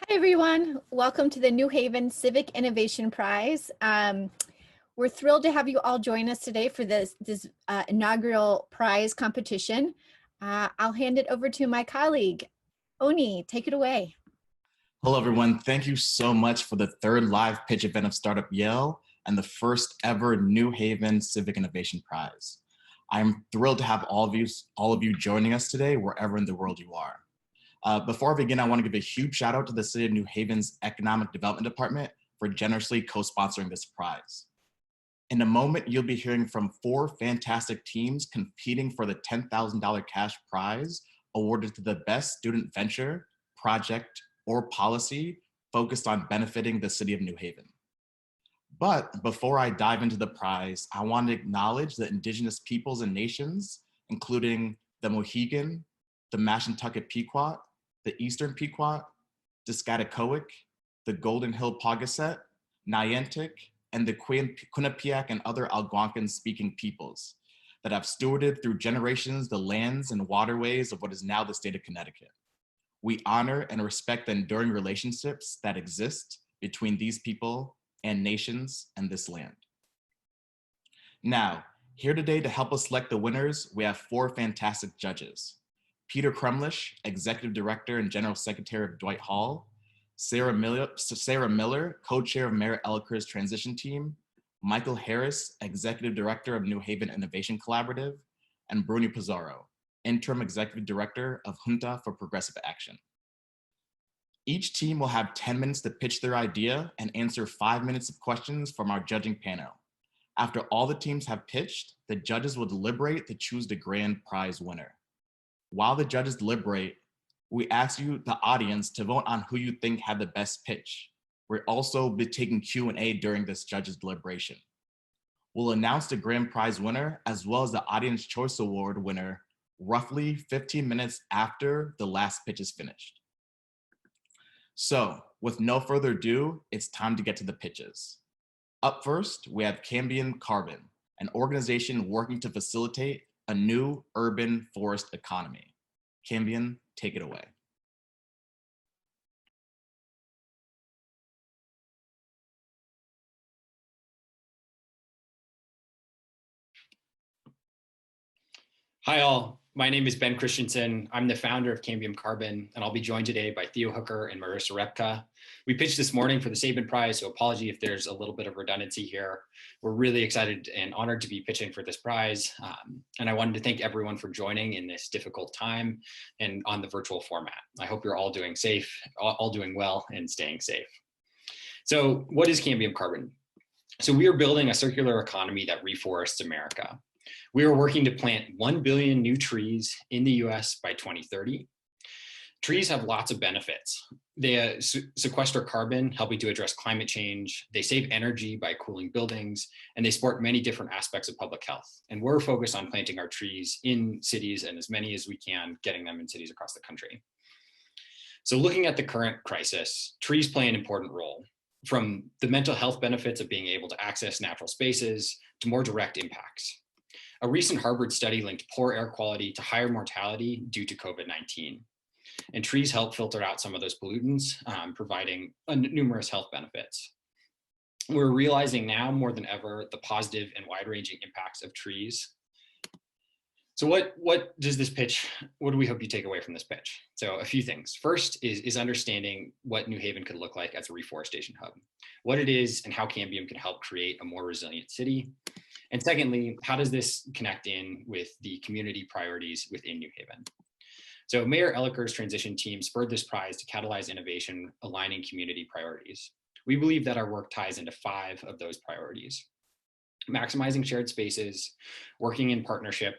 Hi, everyone. Welcome to the New Haven Civic Innovation Prize. We're thrilled to have you all join us today for this inaugural prize competition. I'll hand it over to my colleague, Oni. Take it away. Hello, everyone. Thank you so much for the third live pitch event of Startup Yale and the first ever New Haven Civic Innovation Prize. I'm thrilled to have all of you joining us today, wherever in the world you are. Before I begin, I want to give a huge shout out to the City of New Haven's Economic Development Department for generously co-sponsoring this prize. In a moment, you'll be hearing from 4 fantastic teams competing for the $10,000 cash prize awarded to the best student venture, project, or policy focused on benefiting the City of New Haven. But before I dive into the prize, I want to acknowledge the Indigenous peoples and nations, including the Mohegan, the Mashantucket Pequot, the Eastern Pequot, the Scatacoic, the Golden Hill Paugussett, Niantic, and the Quinnipiac and other Algonquin-speaking peoples that have stewarded through generations the lands and waterways of what is now the state of Connecticut. We honor and respect the enduring relationships that exist between these people and nations and this land. Now, here today to help us select the winners, we have 4 fantastic judges. Peter Krumlish, Executive Director and General Secretary of Dwight Hall, Sarah Miller, Co-Chair of Mayor Elicker's Transition Team, Michael Harris, Executive Director of New Haven Innovation Collaborative, and Bruni Pizarro, Interim Executive Director of Junta for Progressive Action. Each team will have 10 minutes to pitch their idea and answer 5 minutes of questions from our judging panel. After all the teams have pitched, the judges will deliberate to choose the grand prize winner. While the judges deliberate, we ask you, the audience, to vote on who you think had the best pitch. We'll also be taking Q&A during this judges' deliberation. We'll announce the grand prize winner as well as the Audience Choice Award winner roughly 15 minutes after the last pitch is finished. So, with no further ado, it's time to get to the pitches. Up first, we have Cambium Carbon, an organization working to facilitate a new urban forest economy. Cambium, take it away. Hi all, my name is Ben Christensen. I'm the founder of Cambium Carbon, and I'll be joined today by Theo Hooker and Marissa Repka. We pitched this morning for the Saban Prize, so apology if there's a little bit of redundancy here. We're really excited and honored to be pitching for this prize. And I wanted to thank everyone for joining in this difficult time and on the virtual format. I hope you're all doing safe, all doing well and staying safe. So what is Cambium Carbon? So we are building a circular economy that reforests America. We are working to plant 1 billion new trees in the US by 2030. Trees have lots of benefits. They sequester carbon, helping to address climate change. They save energy by cooling buildings, and they support many different aspects of public health. And we're focused on planting our trees in cities, and as many as we can, getting them in cities across the country. So looking at the current crisis, trees play an important role, from the mental health benefits of being able to access natural spaces to more direct impacts. A recent Harvard study linked poor air quality to higher mortality due to COVID-19. And trees help filter out some of those pollutants, providing numerous health benefits. We're realizing now more than ever the positive and wide-ranging impacts of trees. So what does this pitch, what do we hope you take away from this pitch? So a few things. First is understanding what New Haven could look like as a reforestation hub, what it is and how Cambium can help create a more resilient city. And secondly, how does this connect in with the community priorities within New Haven? So Mayor Elicker's transition team spurred this prize to catalyze innovation, aligning community priorities. We believe that our work ties into 5 of those priorities: maximizing shared spaces, working in partnership,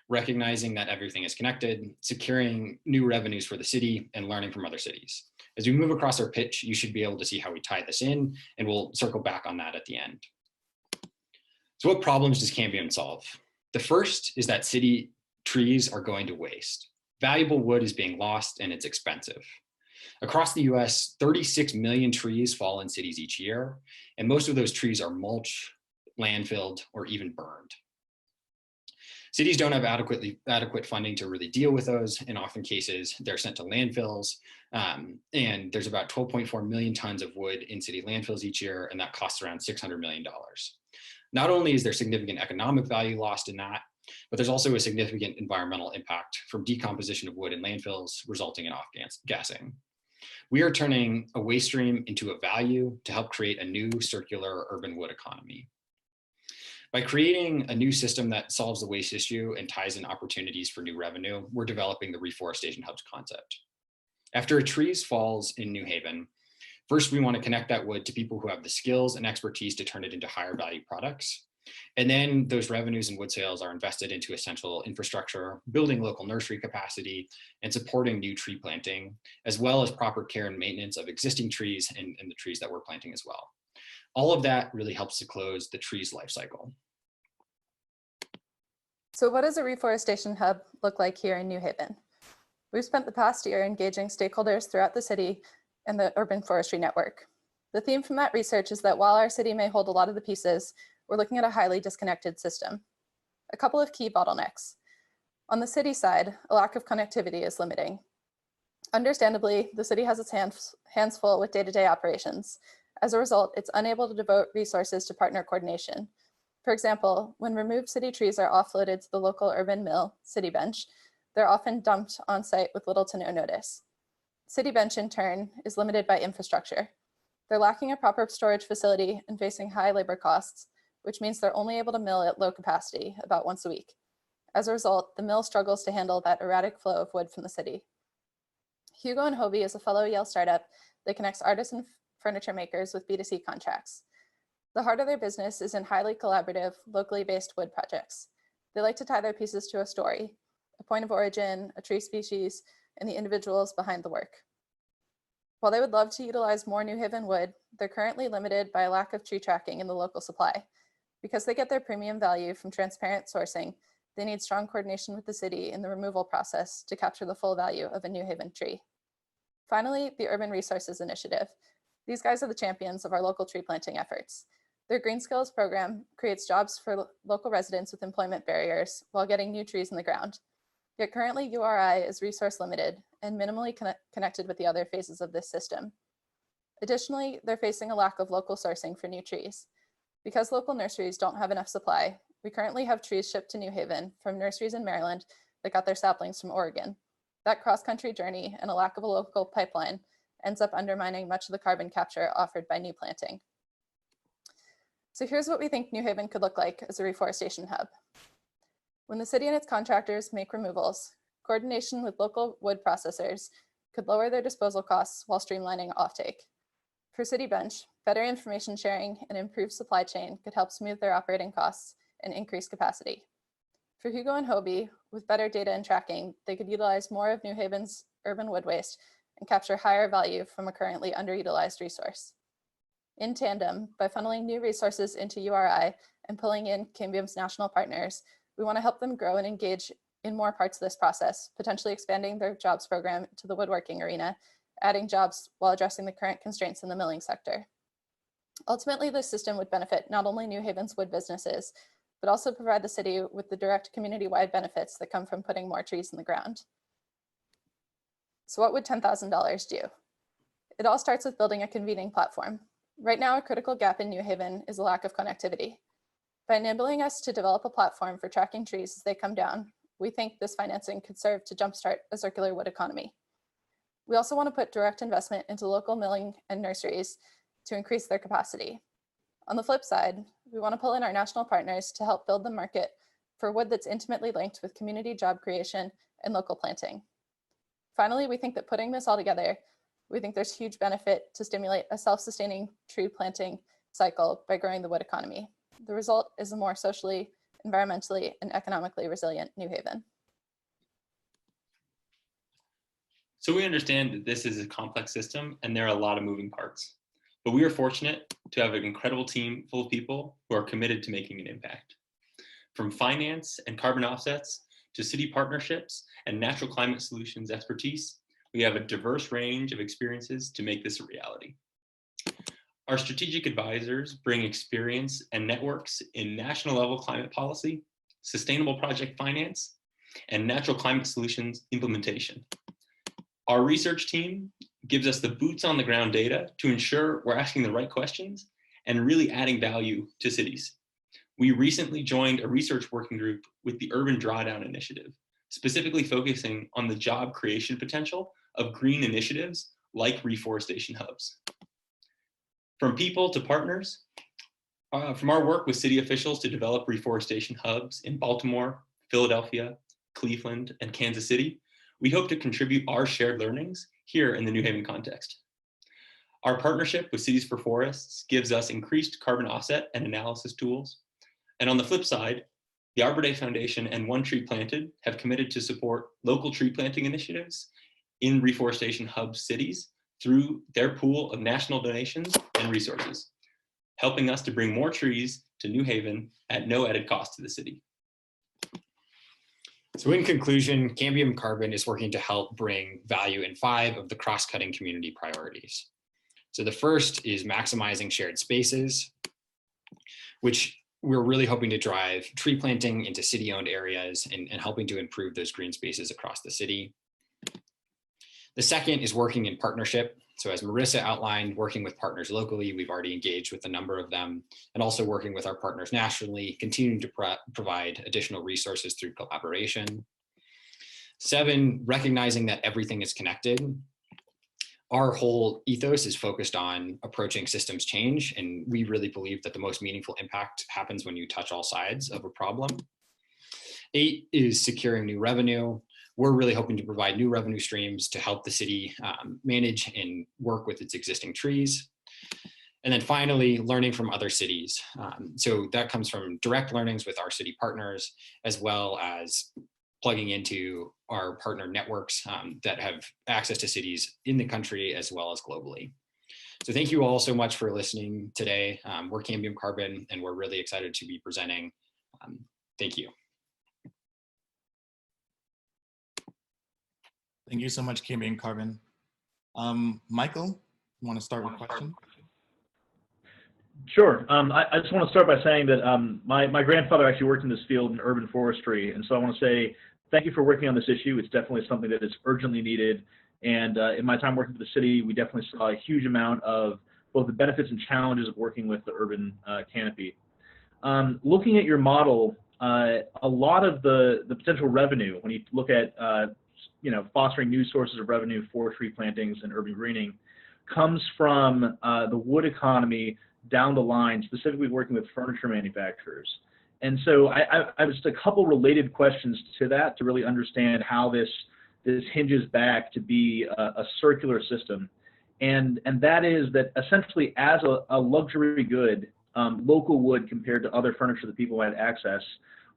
recognizing that everything is connected, securing new revenues for the city, and learning from other cities. As we move across our pitch, you should be able to see how we tie this in, and we'll circle back on that at the end. So what problems does Cambium solve? The first is that city trees are going to waste. Valuable wood is being lost and it's expensive. Across the US, 36 million trees fall in cities each year, and most of those trees are mulched, landfilled, or even burned. Cities don't have adequate funding to really deal with those. In often cases, they're sent to landfills. And there's about 12.4 million tons of wood in city landfills each year, and that costs around $600 million. Not only is there significant economic value lost in that, but there's also a significant environmental impact from decomposition of wood in landfills, resulting in off-gassing. We are turning a waste stream into a value to help create a new circular urban wood economy. By creating a new system that solves the waste issue and ties in opportunities for new revenue, we're developing the Reforestation Hubs concept. After a tree falls in New Haven, first we want to connect that wood to people who have the skills and expertise to turn it into higher value products. And then those revenues and wood sales are invested into essential infrastructure, building local nursery capacity, and supporting new tree planting, as well as proper care and maintenance of existing trees and the trees that we're planting as well. All of that really helps to close the tree's life cycle. So what does a reforestation hub look like here in New Haven? We've spent the past year engaging stakeholders throughout the city and the urban forestry network. The theme from that research is that while our city may hold a lot of the pieces, we're looking at a highly disconnected system. A couple of key bottlenecks. On the city side, a lack of connectivity is limiting. Understandably, the city has its hands full with day-to-day operations. As a result, it's unable to devote resources to partner coordination. For example, when removed city trees are offloaded to the local urban mill, City Bench, they're often dumped on site with little to no notice. City Bench, in turn, is limited by infrastructure. They're lacking a proper storage facility and facing high labor costs, which means they're only able to mill at low capacity, about once a week. As a result, the mill struggles to handle that erratic flow of wood from the city. Hugo and Hobie is a fellow Yale startup that connects artists and furniture makers with B2C contracts. The heart of their business is in highly collaborative, locally based wood projects. They like to tie their pieces to a story, a point of origin, a tree species, and the individuals behind the work. While they would love to utilize more New Haven wood, they're currently limited by a lack of tree tracking in the local supply. Because they get their premium value from transparent sourcing, they need strong coordination with the city in the removal process to capture the full value of a New Haven tree. Finally, the Urban Resources Initiative. These guys are the champions of our local tree planting efforts. Their Green Skills program creates jobs for local residents with employment barriers while getting new trees in the ground. Yet currently URI is resource limited and minimally connected with the other phases of this system. Additionally, they're facing a lack of local sourcing for new trees. Because local nurseries don't have enough supply, we currently have trees shipped to New Haven from nurseries in Maryland that got their saplings from Oregon. That cross-country journey and a lack of a local pipeline ends up undermining much of the carbon capture offered by new planting. So here's what we think New Haven could look like as a reforestation hub. When the city and its contractors make removals, coordination with local wood processors could lower their disposal costs while streamlining offtake. For City Bench, better information sharing and improved supply chain could help smooth their operating costs and increase capacity. For Hugo and Hobie, with better data and tracking, they could utilize more of New Haven's urban wood waste and capture higher value from a currently underutilized resource. In tandem, by funneling new resources into URI and pulling in Cambium's national partners, we want to help them grow and engage in more parts of this process, potentially expanding their jobs program to the woodworking arena, adding jobs while addressing the current constraints in the milling sector. Ultimately, this system would benefit not only New Haven's wood businesses, but also provide the city with the direct community-wide benefits that come from putting more trees in the ground. So what would $10,000 do? It all starts with building a convening platform. Right now, a critical gap in New Haven is a lack of connectivity. By enabling us to develop a platform for tracking trees as they come down, we think this financing could serve to jumpstart a circular wood economy. We also want to put direct investment into local milling and nurseries to increase their capacity. On the flip side, we want to pull in our national partners to help build the market for wood that's intimately linked with community job creation and local planting. Finally, we think that putting this all together, we think there's huge benefit to stimulate a self-sustaining tree planting cycle by growing the wood economy. The result is a more socially, environmentally, and economically resilient New Haven. So we understand that this is a complex system and there are a lot of moving parts, but we are fortunate to have an incredible team full of people who are committed to making an impact. From finance and carbon offsets to city partnerships and natural climate solutions expertise, we have a diverse range of experiences to make this a reality. Our strategic advisors bring experience and networks in national level climate policy, sustainable project finance, and natural climate solutions implementation. Our research team gives us the boots on the ground data to ensure we're asking the right questions and really adding value to cities. We recently joined a research working group with the Urban Drawdown Initiative, specifically focusing on the job creation potential of green initiatives like Reforestation Hubs. From people to partners, from our work with city officials to develop Reforestation Hubs in Baltimore, Philadelphia, Cleveland, and Kansas City, we hope to contribute our shared learnings here in the New Haven context. Our partnership with Cities for Forests gives us increased carbon offset and analysis tools. And on the flip side, the Arbor Day Foundation and One Tree Planted have committed to support local tree planting initiatives in Reforestation Hub cities through their pool of national donations and resources, helping us to bring more trees to New Haven at no added cost to the city. So in conclusion, Cambium Carbon is working to help bring value in 5 of the cross-cutting community priorities. So the first is maximizing shared spaces, which we're really hoping to drive tree planting into city-owned areas and helping to improve those green spaces across the city. The second is working in partnership. So as Marissa outlined, working with partners locally, we've already engaged with a number of them, and also working with our partners nationally, continuing to provide additional resources through collaboration. 7, recognizing that everything is connected. Our whole ethos is focused on approaching systems change, and we really believe that the most meaningful impact happens when you touch all sides of a problem. 8 is securing new revenue. We're really hoping to provide new revenue streams to help the city manage and work with its existing trees. And then finally, learning from other cities. So that comes from direct learnings with our city partners, as well as plugging into our partner networks that have access to cities in the country as well as globally. So thank you all so much for listening today. We're Cambium Carbon, and we're really excited to be presenting. Thank you. Thank you so much, Cambium Carbon. Michael, you want to start with a question? Sure. I just want to start by saying that my grandfather actually worked in this field in urban forestry, and so I want to say thank you for working on this issue. It's definitely something that is urgently needed, and in my time working for the city, we definitely saw a huge amount of both the benefits and challenges of working with the urban canopy. Looking at your model, a lot of the potential revenue, when you look at fostering new sources of revenue for tree plantings and urban greening, comes from the wood economy down the line, specifically working with furniture manufacturers. And so I have just a couple related questions to that to really understand how this hinges back to be a circular system. And that is that essentially as a luxury good, local wood compared to other furniture that people might access,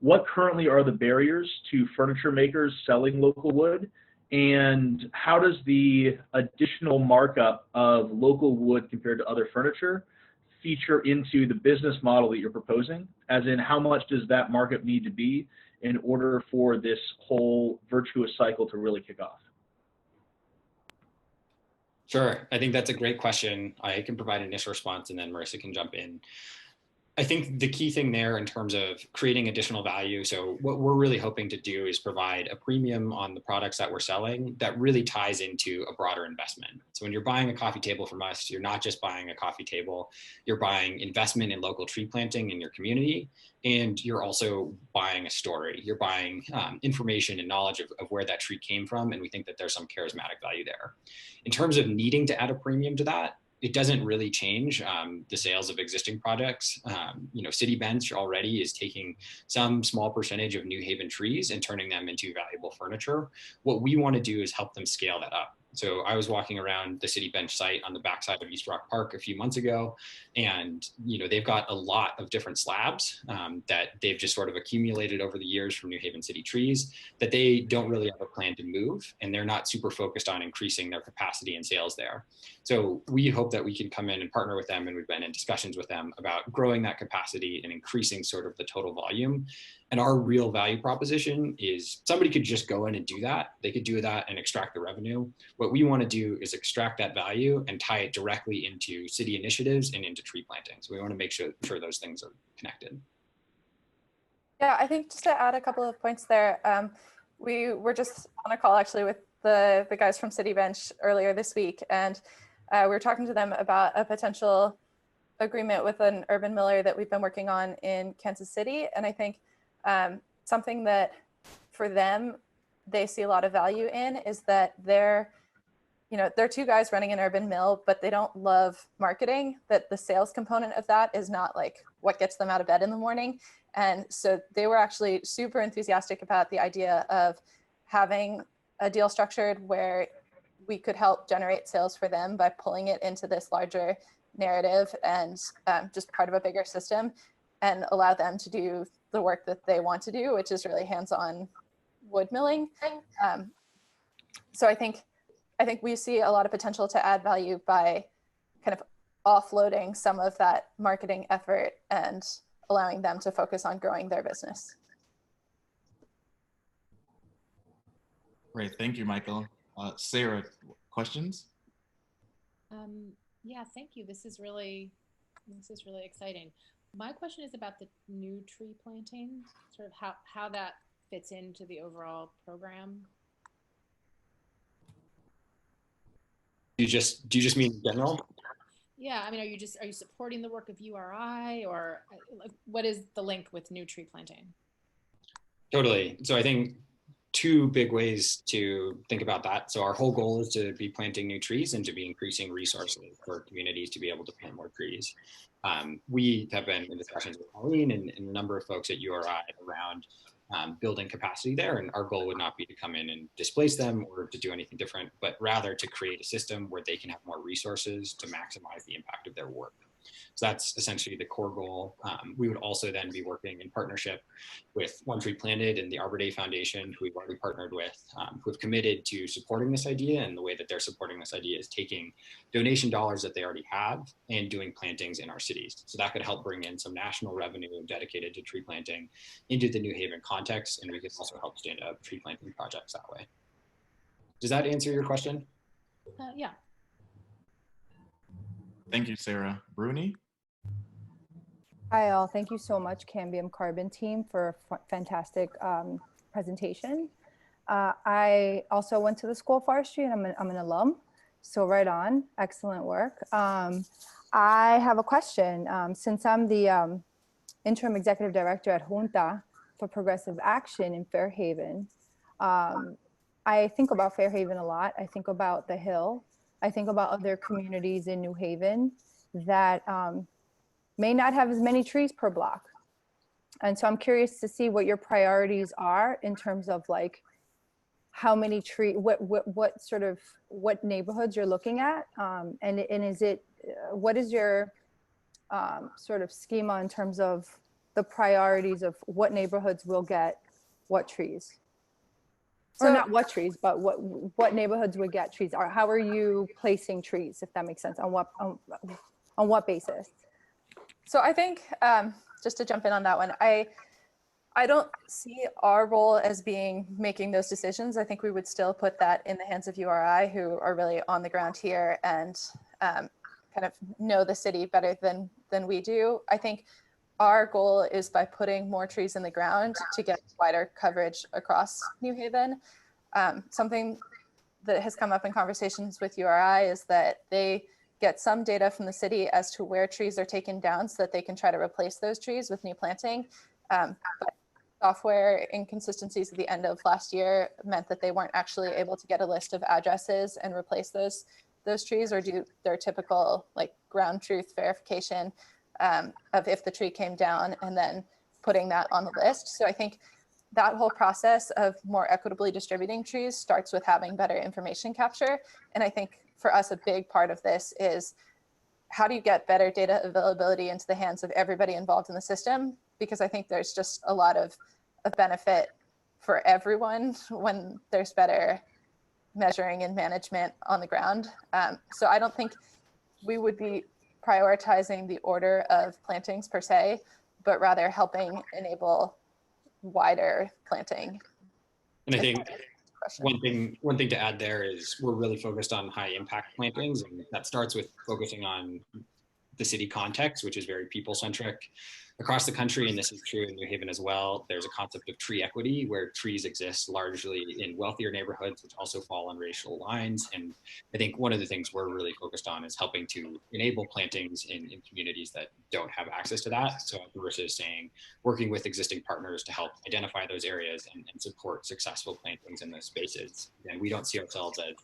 what currently are the barriers to furniture makers selling local wood? And how does the additional markup of local wood compared to other furniture feature into the business model that you're proposing? As in, how much does that markup need to be in order for this whole virtuous cycle to really kick off? Sure, I think that's a great question. I can provide an initial response and then Marissa can jump in. I think the key thing there in terms of creating additional value, so what we're really hoping to do is provide a premium on the products that we're selling that really ties into a broader investment. So when you're buying a coffee table from us, you're not just buying a coffee table, you're buying investment in local tree planting in your community, and you're also buying a story. You're buying information and knowledge of where that tree came from, and we think that there's some charismatic value there. In terms of needing to add a premium to that, it doesn't really change the sales of existing products. City Bench already is taking some small percentage of New Haven trees and turning them into valuable furniture. What we want to do is help them scale that up. So I was walking around the City Bench site on the backside of East Rock Park a few months ago, and they've got a lot of different slabs that they've just sort of accumulated over the years from New Haven City trees that they don't really have a plan to move, and they're not super focused on increasing their capacity and sales there. So we hope that we can come in and partner with them, and we've been in discussions with them about growing that capacity and increasing sort of the total volume. And our real value proposition is somebody could just go in and do that. They could do that and extract the revenue. What we want to do is extract that value and tie it directly into city initiatives and into tree planting. So we want to make sure those things are connected. Yeah, I think just to add a couple of points there, we were just on a call actually with the guys from City Bench earlier this week, and we were talking to them about a potential agreement with an urban miller that we've been working on in Kansas City. And I think something that for them, they see a lot of value in is that they're two guys running an urban mill, but they don't love marketing, that the sales component of that is not like what gets them out of bed in the morning. And so they were actually super enthusiastic about the idea of having a deal structured where we could help generate sales for them by pulling it into this larger narrative and just part of a bigger system, and allow them to do the work that they want to do, which is really hands-on wood milling. So I think we see a lot of potential to add value by kind of offloading some of that marketing effort and allowing them to focus on growing their business. Great, thank you, Michael. Sarah, questions? Yeah, thank you. This is really exciting. My question is about the new tree planting, sort of how that fits into the overall program. Do you just mean in general? Yeah, I mean, are you supporting the work of URI, or what is the link with new tree planting? Totally. So I think two big ways to think about that. So our whole goal is to be planting new trees and to be increasing resources for communities to be able to plant more trees. We have been in discussions with Colleen and a number of folks at URI around building capacity there. And our goal would not be to come in and displace them or to do anything different, but rather to create a system where they can have more resources to maximize the impact of their work. So that's essentially the core goal. We would also then be working in partnership with One Tree Planted and the Arbor Day Foundation, who we've already partnered with, who have committed to supporting this idea. And the way that they're supporting this idea is taking donation dollars that they already have and doing plantings in our cities. So that could help bring in some national revenue dedicated to tree planting into the New Haven context. And we could also help stand up tree planting projects that way. Does that answer your question? Yeah. Thank you, Sarah. Bruni? Hi all, thank you so much Cambium Carbon team for a fantastic presentation. I also went to the School of Forestry and I'm an alum, so right on, excellent work. I have a question. Since I'm the interim executive director at Junta for Progressive Action in Fairhaven, I think about Fairhaven a lot. I think about the Hill. I think about other communities in New Haven that may not have as many trees per block. And so I'm curious to see what your priorities are in terms of like how many trees, what neighborhoods you're looking at. And is it, what is your sort of schema in terms of the priorities of what neighborhoods will get what trees? Or not what trees, but what neighborhoods would get trees? Or how are you placing trees, if that makes sense? On what basis? So I think, just to jump in on that one, I don't see our role as being making those decisions. I think we would still put that in the hands of URI, who are really on the ground here and kind of know the city better than we do. I think our goal is by putting more trees in the ground to get wider coverage across New Haven. Something that has come up in conversations with URI is that they get some data from the city as to where trees are taken down so that they can try to replace those trees with new planting. But software inconsistencies at the end of last year meant that they weren't actually able to get a list of addresses and replace those trees or do their typical like ground truth verification of if the tree came down and then putting that on the list. So I think that whole process of more equitably distributing trees starts with having better information capture. And I think for us, a big part of this is how do you get better data availability into the hands of everybody involved in the system? Because I think there's just a lot of benefit for everyone when there's better measuring and management on the ground. So I don't think we would be prioritizing the order of plantings per se, but rather helping enable wider planting. And I think one thing to add there is we're really focused on high impact plantings, and that starts with focusing on the city context, which is very people centric. Across the country, and this is true in New Haven as well, there's a concept of tree equity where trees exist largely in wealthier neighborhoods, which also fall on racial lines. And I think one of the things we're really focused on is helping to enable plantings in communities that don't have access to that. So versus saying, working with existing partners to help identify those areas and support successful plantings in those spaces. And we don't see ourselves as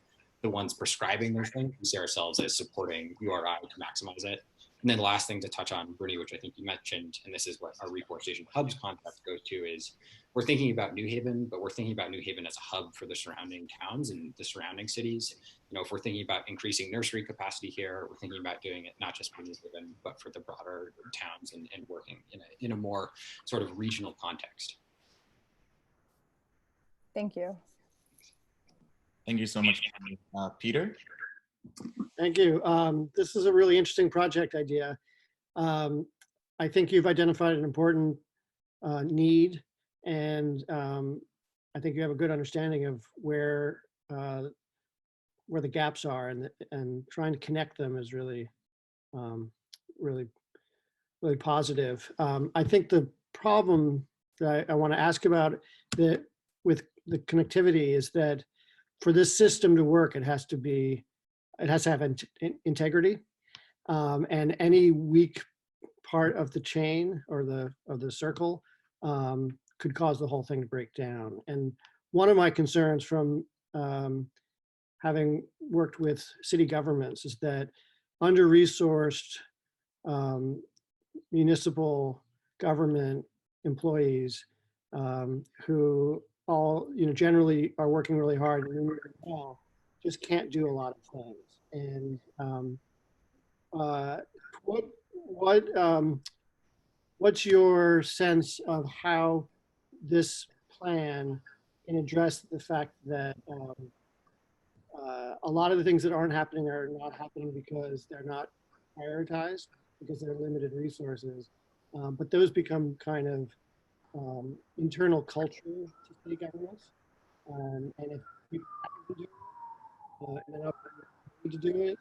the ones prescribing those things. We see ourselves as supporting URI to maximize it. And then the last thing to touch on, Brittany, which I think you mentioned, and this is what our Reforestation Hubs concept goes to, is we're thinking about New Haven, but we're thinking about New Haven as a hub for the surrounding towns and the surrounding cities. You know, if we're thinking about increasing nursery capacity here, we're thinking about doing it not just for New Haven, but for the broader towns and working in a more sort of regional context. Thank you. Thank you so much, Peter. Thank you. This is a really interesting project idea. I think you've identified an important need, and I think you have a good understanding of where the gaps are, and trying to connect them is really, really positive. I think the problem that I want to ask about with the connectivity is that for this system to work, it has to have integrity, and any weak part of the chain or the circle could cause the whole thing to break down. And one of my concerns from having worked with city governments is that under-resourced municipal government employees who all generally are working really hard and just can't do a lot of things. And what's your sense of how this plan can address the fact that a lot of the things that aren't happening are not happening because they're not prioritized, because they're limited resources, but those become kind of internal culture to city governments, and if people have to do it, and they're not paid to do it,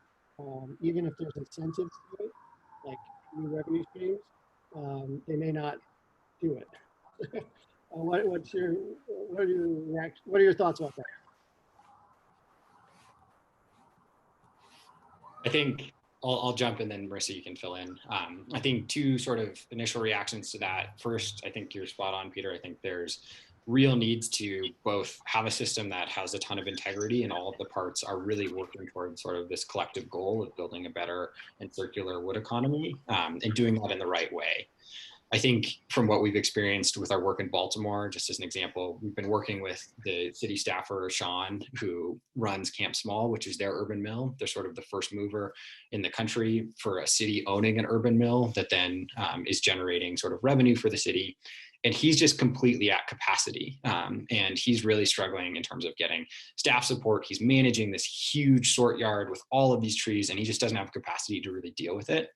even if there's incentives to do it, like new revenue streams, they may not do it. What are your thoughts about that? I think I'll jump and then Marissa, you can fill in. I think two sort of initial reactions to that. First, I think you're spot on, Peter. I think there's real needs to both have a system that has a ton of integrity and all of the parts are really working towards sort of this collective goal of building a better and circular wood economy, and doing that in the right way. I think from what we've experienced with our work in Baltimore, just as an example, we've been working with the city staffer, Sean, who runs Camp Small, which is their urban mill. They're sort of the first mover in the country for a city owning an urban mill that then is generating sort of revenue for the city. And he's just completely at capacity. And he's really struggling in terms of getting staff support. He's managing this huge sort yard with all of these trees, and he just doesn't have capacity to really deal with it.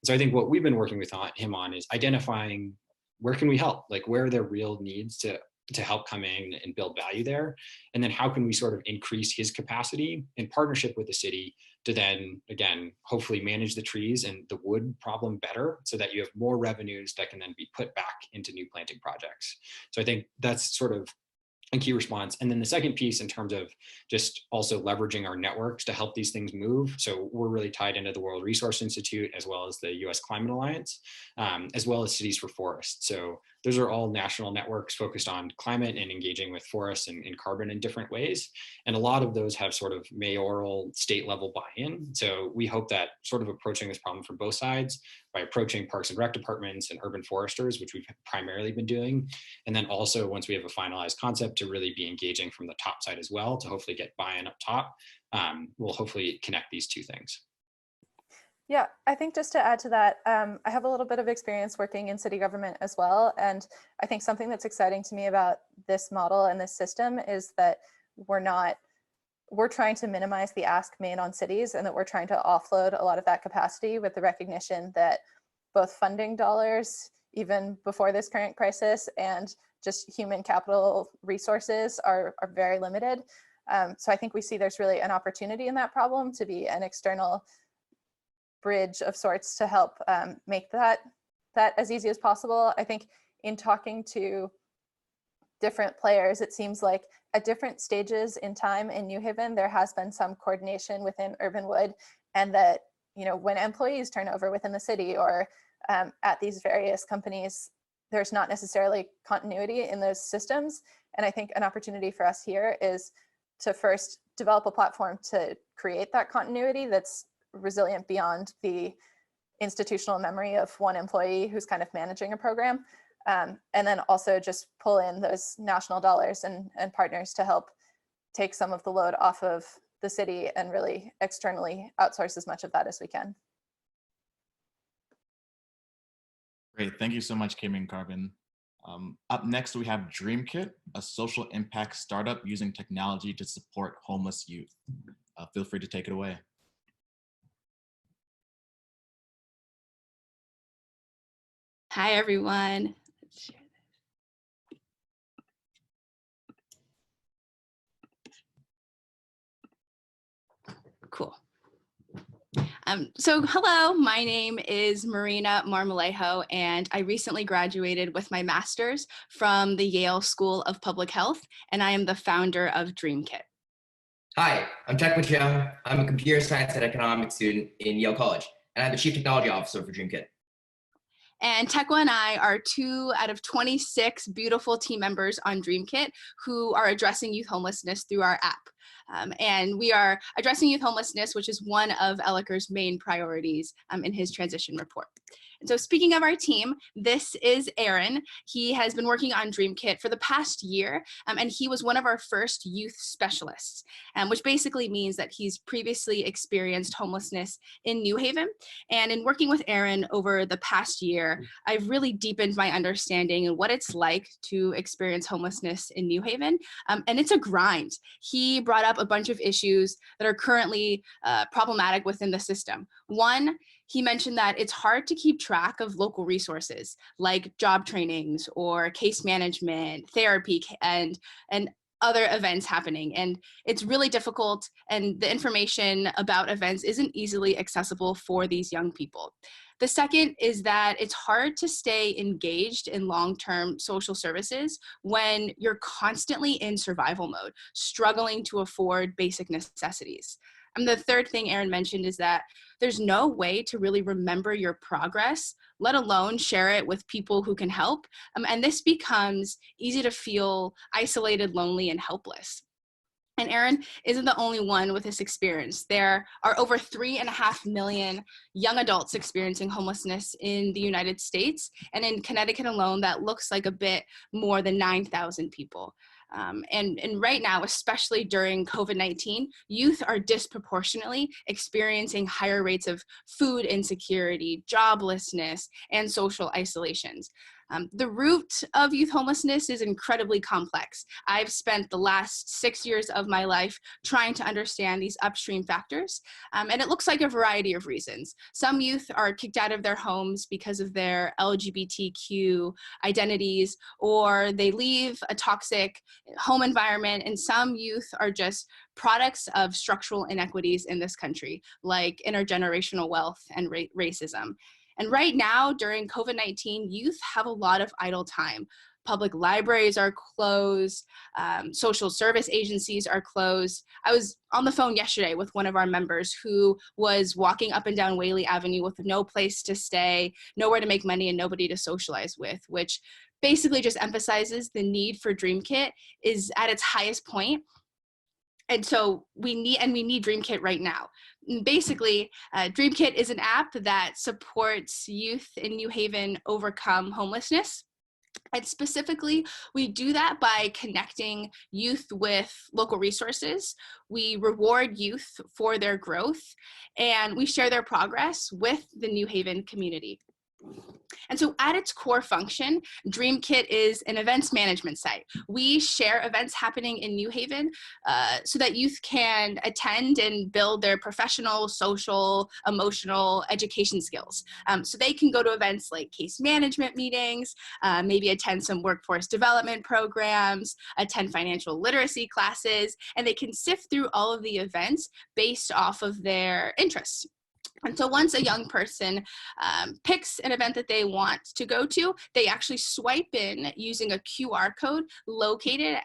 So I think what we've been working with him on is identifying where can we help, like where are there real needs to help come in and build value there, and then how can we sort of increase his capacity in partnership with the city to then again hopefully manage the trees and the wood problem better, so that you have more revenues that can then be put back into new planting projects. So I think that's sort of a key response. And then the second piece in terms of just also leveraging our networks to help these things move. So we're really tied into the World Resource Institute, as well as the US Climate Alliance, as well as Cities for Forests. So those are all national networks focused on climate and engaging with forests and carbon in different ways. And a lot of those have sort of mayoral state level buy-in. So we hope that sort of approaching this problem from both sides by approaching parks and rec departments and urban foresters, which we've primarily been doing. And then also once we have a finalized concept to really be engaging from the top side as well to hopefully get buy-in up top, we'll hopefully connect these two things. Yeah, I think just to add to that, I have a little bit of experience working in city government as well. And I think something that's exciting to me about this model and this system is that we're trying to minimize the ask made on cities, and that we're trying to offload a lot of that capacity with the recognition that both funding dollars, even before this current crisis, and just human capital resources are very limited. So I think we see there's really an opportunity in that problem to be an external bridge of sorts to help make that that as easy as possible. I think in talking to different players, it seems like at different stages in time in New Haven, there has been some coordination within Urbanwood, and that, you know, when employees turn over within the city or at these various companies, there's not necessarily continuity in those systems. And I think an opportunity for us here is to first develop a platform to create that continuity that's resilient beyond the institutional memory of one employee who's kind of managing a program. And then also just pull in those national dollars and partners to help take some of the load off of the city and really externally outsource as much of that as we can. Great, thank you so much, Cambium Carbon. Up next, we have DreamKit, a social impact startup using technology to support homeless youth. Feel free to take it away. Hi, everyone. Let's share this. Cool. So hello, my name is Marina Marmolejo, and I recently graduated with my master's from the Yale School of Public Health, and I am the founder of DreamKit. Hi, I'm Tekwa Chung. I'm a computer science and economics student in Yale College, and I'm the chief technology officer for DreamKit. And Tekwa and I are 2 out of 26 beautiful team members on DreamKit who are addressing youth homelessness through our app. And we are addressing youth homelessness, which is one of Elicker's main priorities in his transition report. And so speaking of our team, this is Aaron. He has been working on DreamKit for the past year, and he was one of our first youth specialists, which basically means that he's previously experienced homelessness in New Haven. And in working with Aaron over the past year, I've really deepened my understanding of what it's like to experience homelessness in New Haven. And it's a grind. He brought up a bunch of issues that are currently problematic within the system. One, he mentioned that it's hard to keep track of local resources like job trainings or case management, therapy, and other events happening. And it's really difficult, and the information about events isn't easily accessible for these young people. The second is that it's hard to stay engaged in long-term social services when you're constantly in survival mode, struggling to afford basic necessities. And the third thing Aaron mentioned is that there's no way to really remember your progress, let alone share it with people who can help. And this becomes easy to feel isolated, lonely, and helpless. And Aaron isn't the only one with this experience. There are over 3.5 million young adults experiencing homelessness in the United States. And in Connecticut alone, that looks like a bit more than 9,000 people. And right now, especially during COVID-19, youth are disproportionately experiencing higher rates of food insecurity, joblessness, and social isolations. The root of youth homelessness is incredibly complex. I've spent the last 6 years of my life trying to understand these upstream factors, and it looks like a variety of reasons. Some youth are kicked out of their homes because of their LGBTQ identities, or they leave a toxic home environment, and some youth are just products of structural inequities in this country, like intergenerational wealth and racism. And right now, during COVID-19, youth have a lot of idle time. Public libraries are closed, social service agencies are closed. I was on the phone yesterday with one of our members who was walking up and down Whaley Avenue with no place to stay, nowhere to make money, and nobody to socialize with, which basically just emphasizes the need for DreamKit is at its highest point. And so we need DreamKit right now. And basically, DreamKit is an app that supports youth in New Haven overcome homelessness. And specifically, we do that by connecting youth with local resources. We reward youth for their growth, and we share their progress with the New Haven community. And so at its core function, DreamKit is an events management site. We share events happening in New Haven so that youth can attend and build their professional, social, emotional education skills. So they can go to events like case management meetings, maybe attend some workforce development programs, attend financial literacy classes, and they can sift through all of the events based off of their interests. And so once a young person picks an event that they want to go to, they actually swipe in using a QR code located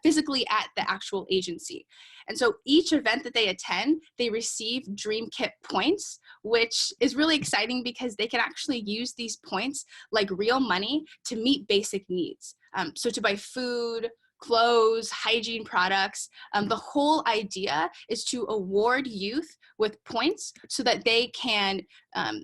physically at the actual agency. And so each event that they attend, they receive Dream Kit points, which is really exciting because they can actually use these points like real money to meet basic needs. So to buy food, clothes, hygiene products. The whole idea is to award youth with points so that they can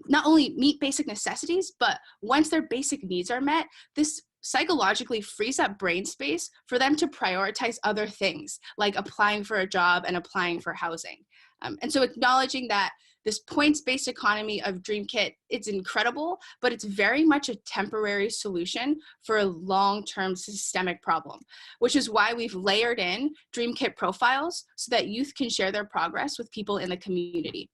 not only meet basic necessities, but once their basic needs are met, this psychologically frees up brain space for them to prioritize other things like applying for a job and applying for housing. And so acknowledging that this points-based economy of Dream Kit, it's incredible, but it's very much a temporary solution for a long-term systemic problem, which is why we've layered in Dream Kit profiles so that youth can share their progress with people in the community.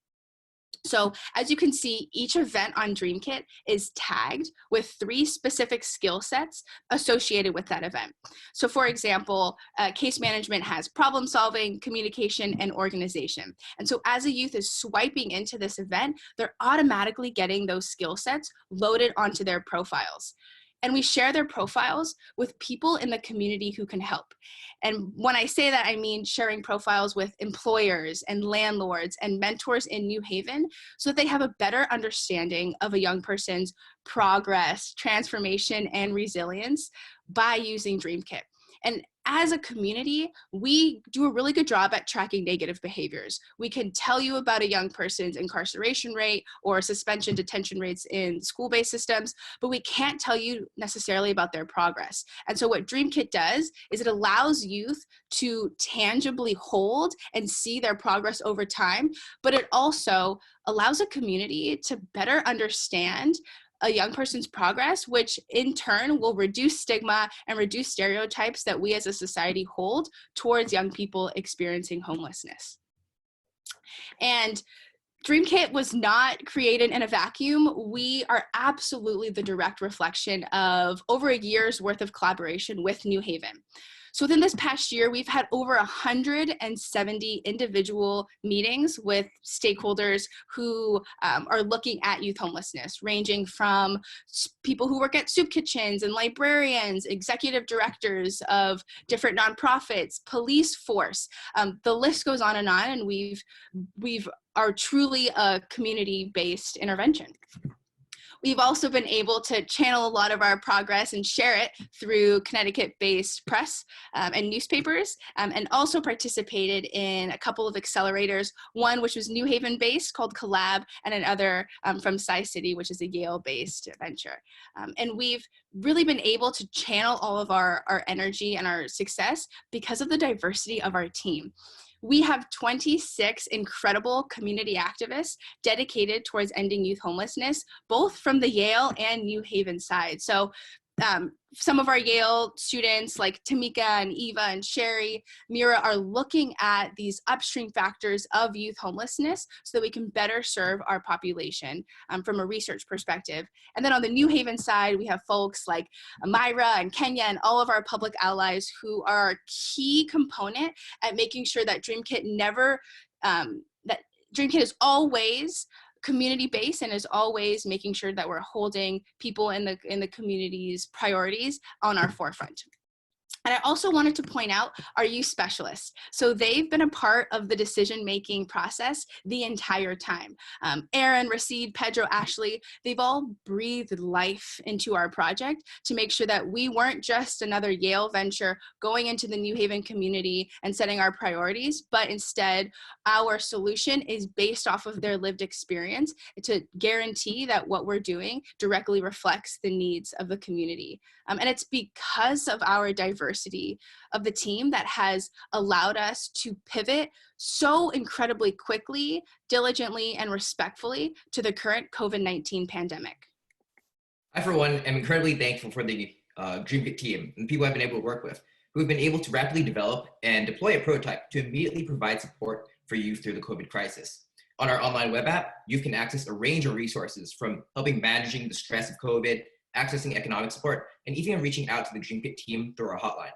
So as you can see, each event on Dream Kit is tagged with 3 specific skill sets associated with that event. So for example, case management has problem solving, communication, and organization. And so as a youth is swiping into this event, they're automatically getting those skill sets loaded onto their profiles. And we share their profiles with people in the community who can help. And when I say that, I mean sharing profiles with employers and landlords and mentors in New Haven so that they have a better understanding of a young person's progress, transformation, and resilience by using Dream Kit. And as a community, we do a really good job at tracking negative behaviors. We can tell you about a young person's incarceration rate or suspension detention rates in school-based systems, but we can't tell you necessarily about their progress. And so what Dream Kit does is it allows youth to tangibly hold and see their progress over time, but it also allows a community to better understand a young person's progress, which in turn will reduce stigma and reduce stereotypes that we as a society hold towards young people experiencing homelessness. And Dream Kit was not created in a vacuum. We are absolutely the direct reflection of over a year's worth of collaboration with New Haven. So within this past year, we've had over 170 individual meetings with stakeholders who are looking at youth homelessness, ranging from people who work at soup kitchens and librarians, executive directors of different nonprofits, police force. The list goes on, and we've are truly a community-based intervention. We've also been able to channel a lot of our progress and share it through Connecticut-based press and newspapers, and also participated in a couple of accelerators, one which was New Haven-based called Collab, and another from Sci-City, which is a Yale-based venture. And we've really been able to channel all of our energy and our success because of the diversity of our team. We have 26 incredible community activists dedicated towards ending youth homelessness, both from the Yale and New Haven side. So some of our Yale students like Tamika and Eva and Sherry, Mira are looking at these upstream factors of youth homelessness so that we can better serve our population from a research perspective. And then on the New Haven side, we have folks like Myra and Kenya and all of our public allies who are a key component at making sure that Dream Kit is always community-based and is always making sure that we're holding people in the community's priorities on our forefront. And I also wanted to point out our youth specialists. So they've been a part of the decision-making process the entire time. Aaron, Rashid, Pedro, Ashley, they've all breathed life into our project to make sure that we weren't just another Yale venture going into the New Haven community and setting our priorities, but instead our solution is based off of their lived experience to guarantee that what we're doing directly reflects the needs of the community. And it's because of our diversity of the team that has allowed us to pivot so incredibly quickly, diligently, and respectfully to the current COVID-19 pandemic. I, for one, am incredibly thankful for the Dream Kit team and the people I've been able to work with, who have been able to rapidly develop and deploy a prototype to immediately provide support for youth through the COVID crisis. On our online web app, youth can access a range of resources, from helping managing the stress of COVID, accessing economic support, and even reaching out to the Dream Kit team through our hotline.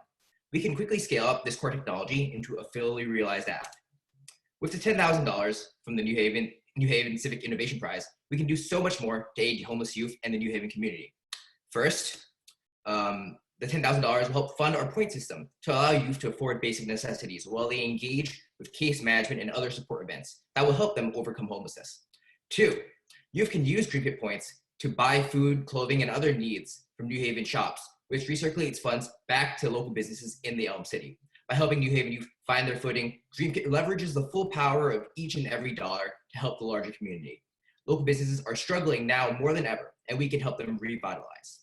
We can quickly scale up this core technology into a fully realized app. With the $10,000 from the New Haven New Haven Civic Innovation Prize, we can do so much more to aid homeless youth and the New Haven community. First, the $10,000 will help fund our point system to allow youth to afford basic necessities while they engage with case management and other support events that will help them overcome homelessness. Two, youth can use DreamKit points to buy food, clothing, and other needs from New Haven shops, which recirculates funds back to local businesses in the Elm City. By helping New Haven youth find their footing, DreamKit leverages the full power of each and every dollar to help the larger community. Local businesses are struggling now more than ever, and we can help them revitalize.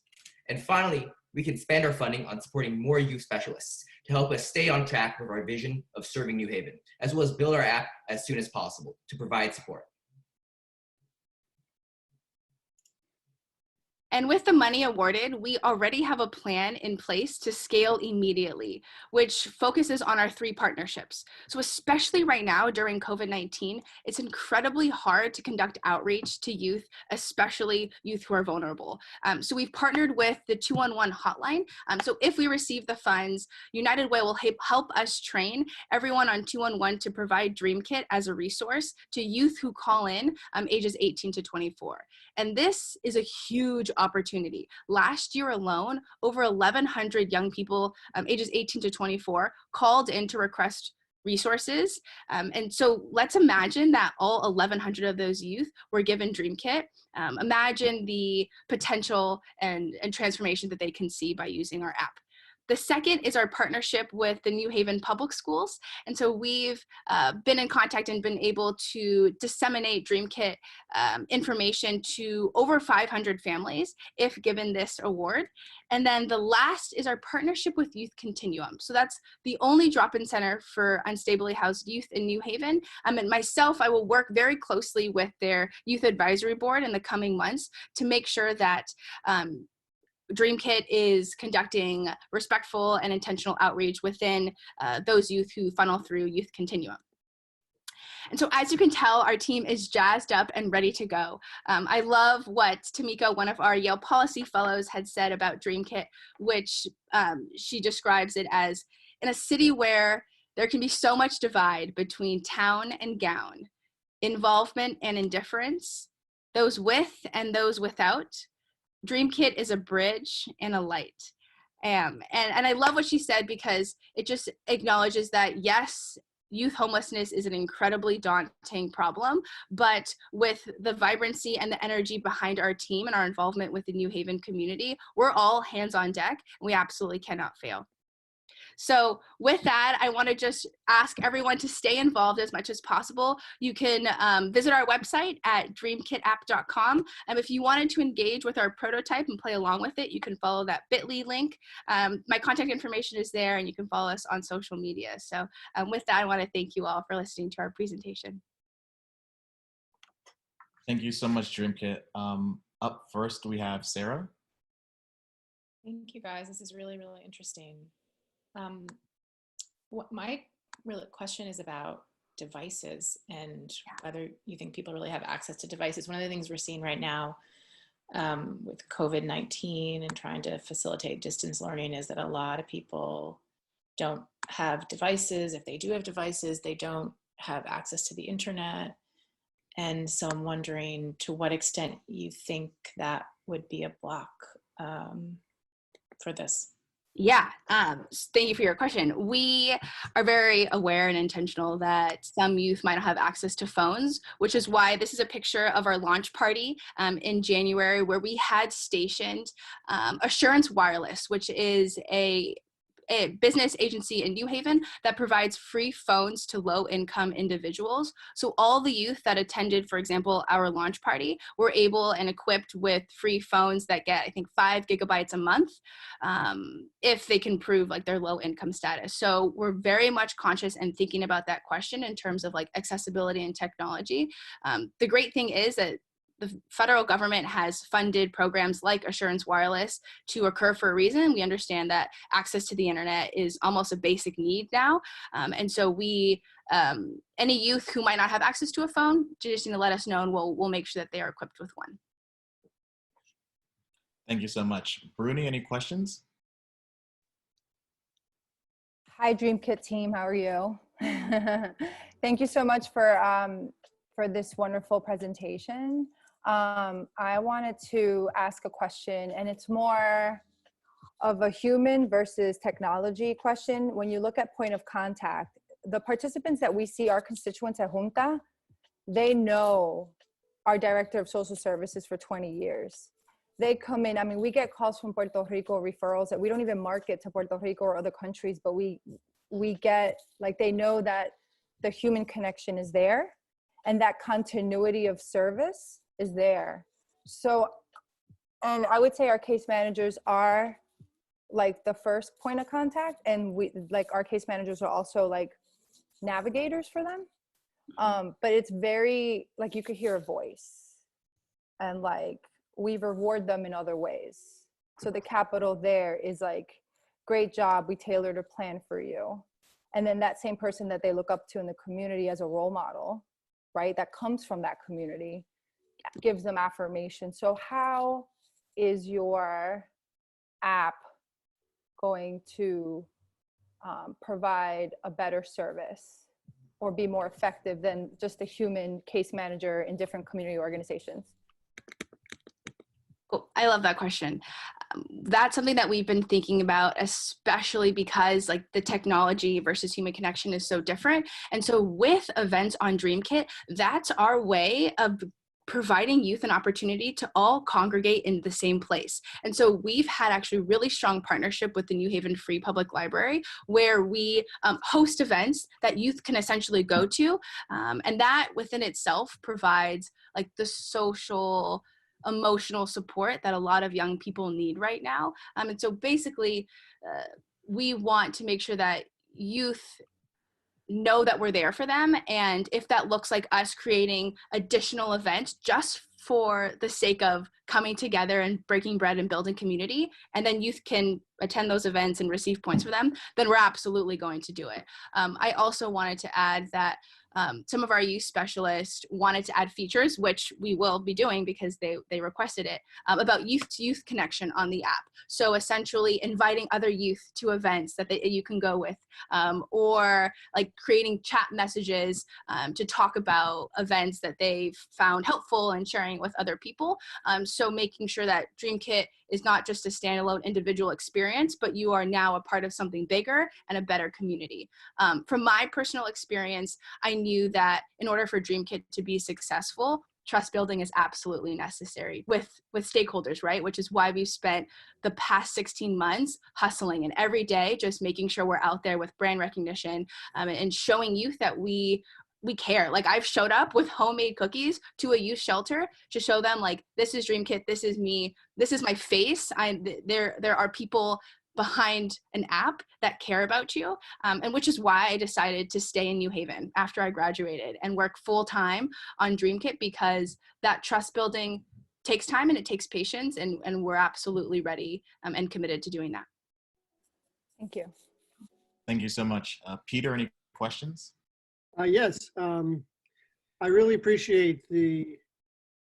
And finally, we can spend our funding on supporting more youth specialists to help us stay on track with our vision of serving New Haven, as well as build our app as soon as possible to provide support. And with the money awarded, we already have a plan in place to scale immediately, which focuses on our 3 partnerships. So especially right now during COVID-19, it's incredibly hard to conduct outreach to youth, especially youth who are vulnerable. So we've partnered with the 211 hotline. So if we receive the funds, United Way will help us train everyone on 211 to provide DreamKit as a resource to youth who call in ages 18 to 24. And this is a huge opportunity. Last year alone, over 1,100 young people ages 18 to 24 called in to request resources. And so let's imagine that all 1,100 of those youth were given DreamKit. Imagine the potential and transformation that they can see by using our app. The second is our partnership with the New Haven Public Schools. And so we've been in contact and been able to disseminate DreamKit information to over 500 families if given this award. And then the last is our partnership with Youth Continuum. So that's the only drop-in center for unstably housed youth in New Haven. And myself, I will work very closely with their youth advisory board in the coming months to make sure that DreamKit is conducting respectful and intentional outreach within those youth who funnel through Youth Continuum. And so as you can tell, our team is jazzed up and ready to go. I love what Tamika, one of our Yale policy fellows, had said about DreamKit, which she describes it as, in a city where there can be so much divide between town and gown, involvement and indifference, those with and those without, DreamKit is a bridge and a light. And I love what she said, because it just acknowledges that, yes, youth homelessness is an incredibly daunting problem, but with the vibrancy and the energy behind our team and our involvement with the New Haven community, we're all hands on deck, and we absolutely cannot fail. So with that, I want to just ask everyone to stay involved as much as possible. You can visit our website at dreamkitapp.com. And if you wanted to engage with our prototype and play along with it, you can follow that bit.ly link. My contact information is there, and you can follow us on social media. So with that, I want to thank you all for listening to our presentation. Thank you so much, DreamKit. Up first, we have Sarah. Thank you, guys. This is really, really interesting. What my real question is about devices and whether you think people really have access to devices. One of the things we're seeing right now with COVID-19 and trying to facilitate distance learning is that a lot of people don't have devices. If they do have devices, they don't have access to the internet. And so I'm wondering to what extent you think that would be a block for this. Yeah, thank you for your question. We are very aware and intentional that some youth might not have access to phones, which is why this is a picture of our launch party in January, where we had stationed Assurance Wireless, which is a business agency in New Haven that provides free phones to low-income individuals. So all the youth that attended, for example, our launch party, were able and equipped with free phones that get, I think, 5 gigabytes a month if they can prove like their low-income status. So we're very much conscious and thinking about that question in terms of like accessibility and technology. The great thing is that the federal government has funded programs like Assurance Wireless to occur for a reason. We understand that access to the internet is almost a basic need now. And so we, any youth who might not have access to a phone, just need to let us know, and we'll make sure that they are equipped with one. Thank you so much. Bruni, any questions? Hi, DreamKit team. How are you? Thank you so much for for this wonderful presentation. I wanted to ask a question, and it's more of a human versus technology question. When you look at point of contact, the participants that we see, our constituents at Junta, they know our director of social services for 20 years. They come in, I mean, we get calls from Puerto Rico, referrals that we don't even market to Puerto Rico or other countries, but we get, like, they know that the human connection is there and that continuity of service is there. So, and I would say our case managers are like the first point of contact, and we, like, our case managers are also like navigators for them. But it's very, like, you could hear a voice, and like we reward them in other ways. So the capital there is like, great job, we tailored a plan for you. And then that same person that they look up to in the community as a role model, right, that comes from that community, gives them affirmation. So how is your app going to provide a better service or be more effective than just a human case manager in different community organizations? Oh, I love that question. That's something that we've been thinking about, especially because like the technology versus human connection is so different. And so with events on DreamKit, that's our way of providing youth an opportunity to all congregate in the same place. And so we've had actually really strong partnership with the New Haven Free Public Library, where we host events that youth can essentially go to. And that within itself provides like the social, emotional support that a lot of young people need right now. And so basically, we want to make sure that youth know that we're there for them. And if that looks like us creating additional events just for the sake of coming together and breaking bread and building community, and then youth can attend those events and receive points for them, then we're absolutely going to do it. I also wanted to add that some of our youth specialists wanted to add features, which we will be doing because they requested it, about youth-to-youth connection on the app. So essentially inviting other youth to events that you can go with, or like creating chat messages to talk about events that they've found helpful and sharing with other people. So making sure that DreamKit is not just a standalone individual experience, but you are now a part of something bigger and a better community. From my personal experience, I knew that in order for DreamKit to be successful, trust building is absolutely necessary with stakeholders, right? Which is why we've spent the past 16 months hustling and every day just making sure we're out there with brand recognition and showing youth that we care. Like, I've showed up with homemade cookies to a youth shelter to show them, like, this is DreamKit, this is me, this is my face. There are people behind an app that care about you, and which is why I decided to stay in New Haven after I graduated and work full time on DreamKit, because that trust building takes time and it takes patience, and we're absolutely ready and committed to doing that. Thank you. Thank you so much. Peter, any questions? Yes, I really appreciate the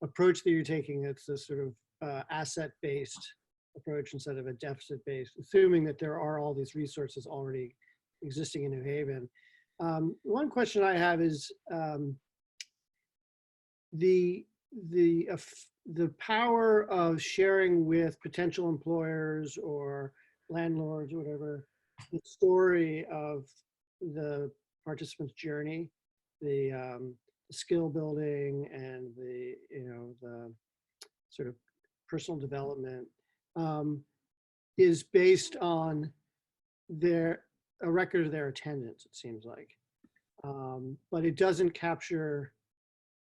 approach that you're taking. It's a sort of asset-based approach instead of a deficit-based, assuming that there are all these resources already existing in New Haven. One question I have is the power of sharing with potential employers or landlords or whatever the story of the participant's journey, the skill building and the sort of personal development is based on a record of their attendance, it seems like, but it doesn't capture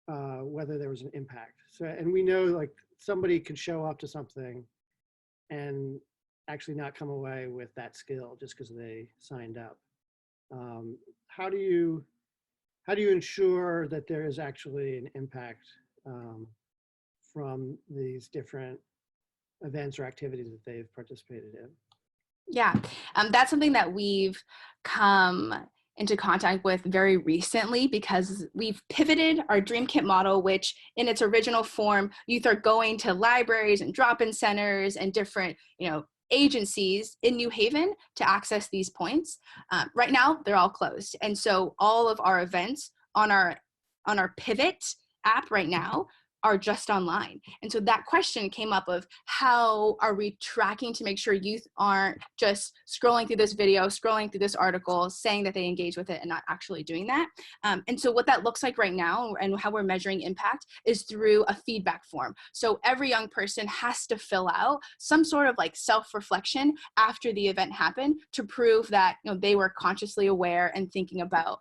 whether there was an impact. So, and we know, like, somebody can show up to something and actually not come away with that skill just because they signed up. How do you ensure that there is actually an impact from these different events or activities that they've participated in? Yeah, that's something that we've come into contact with very recently, because we've pivoted our DreamKit model, which in its original form, youth are going to libraries and drop-in centers and different, agencies in New Haven to access these points. Right now, they're all closed. And so all of our events on our on our Pivot app right now are just online. And so that question came up of how are we tracking to make sure youth aren't just scrolling through this video, scrolling through this article, saying that they engage with it and not actually doing that. And so what that looks like right now and how we're measuring impact is through a feedback form. So every young person has to fill out some sort of like self-reflection after the event happened to prove that they were consciously aware and thinking about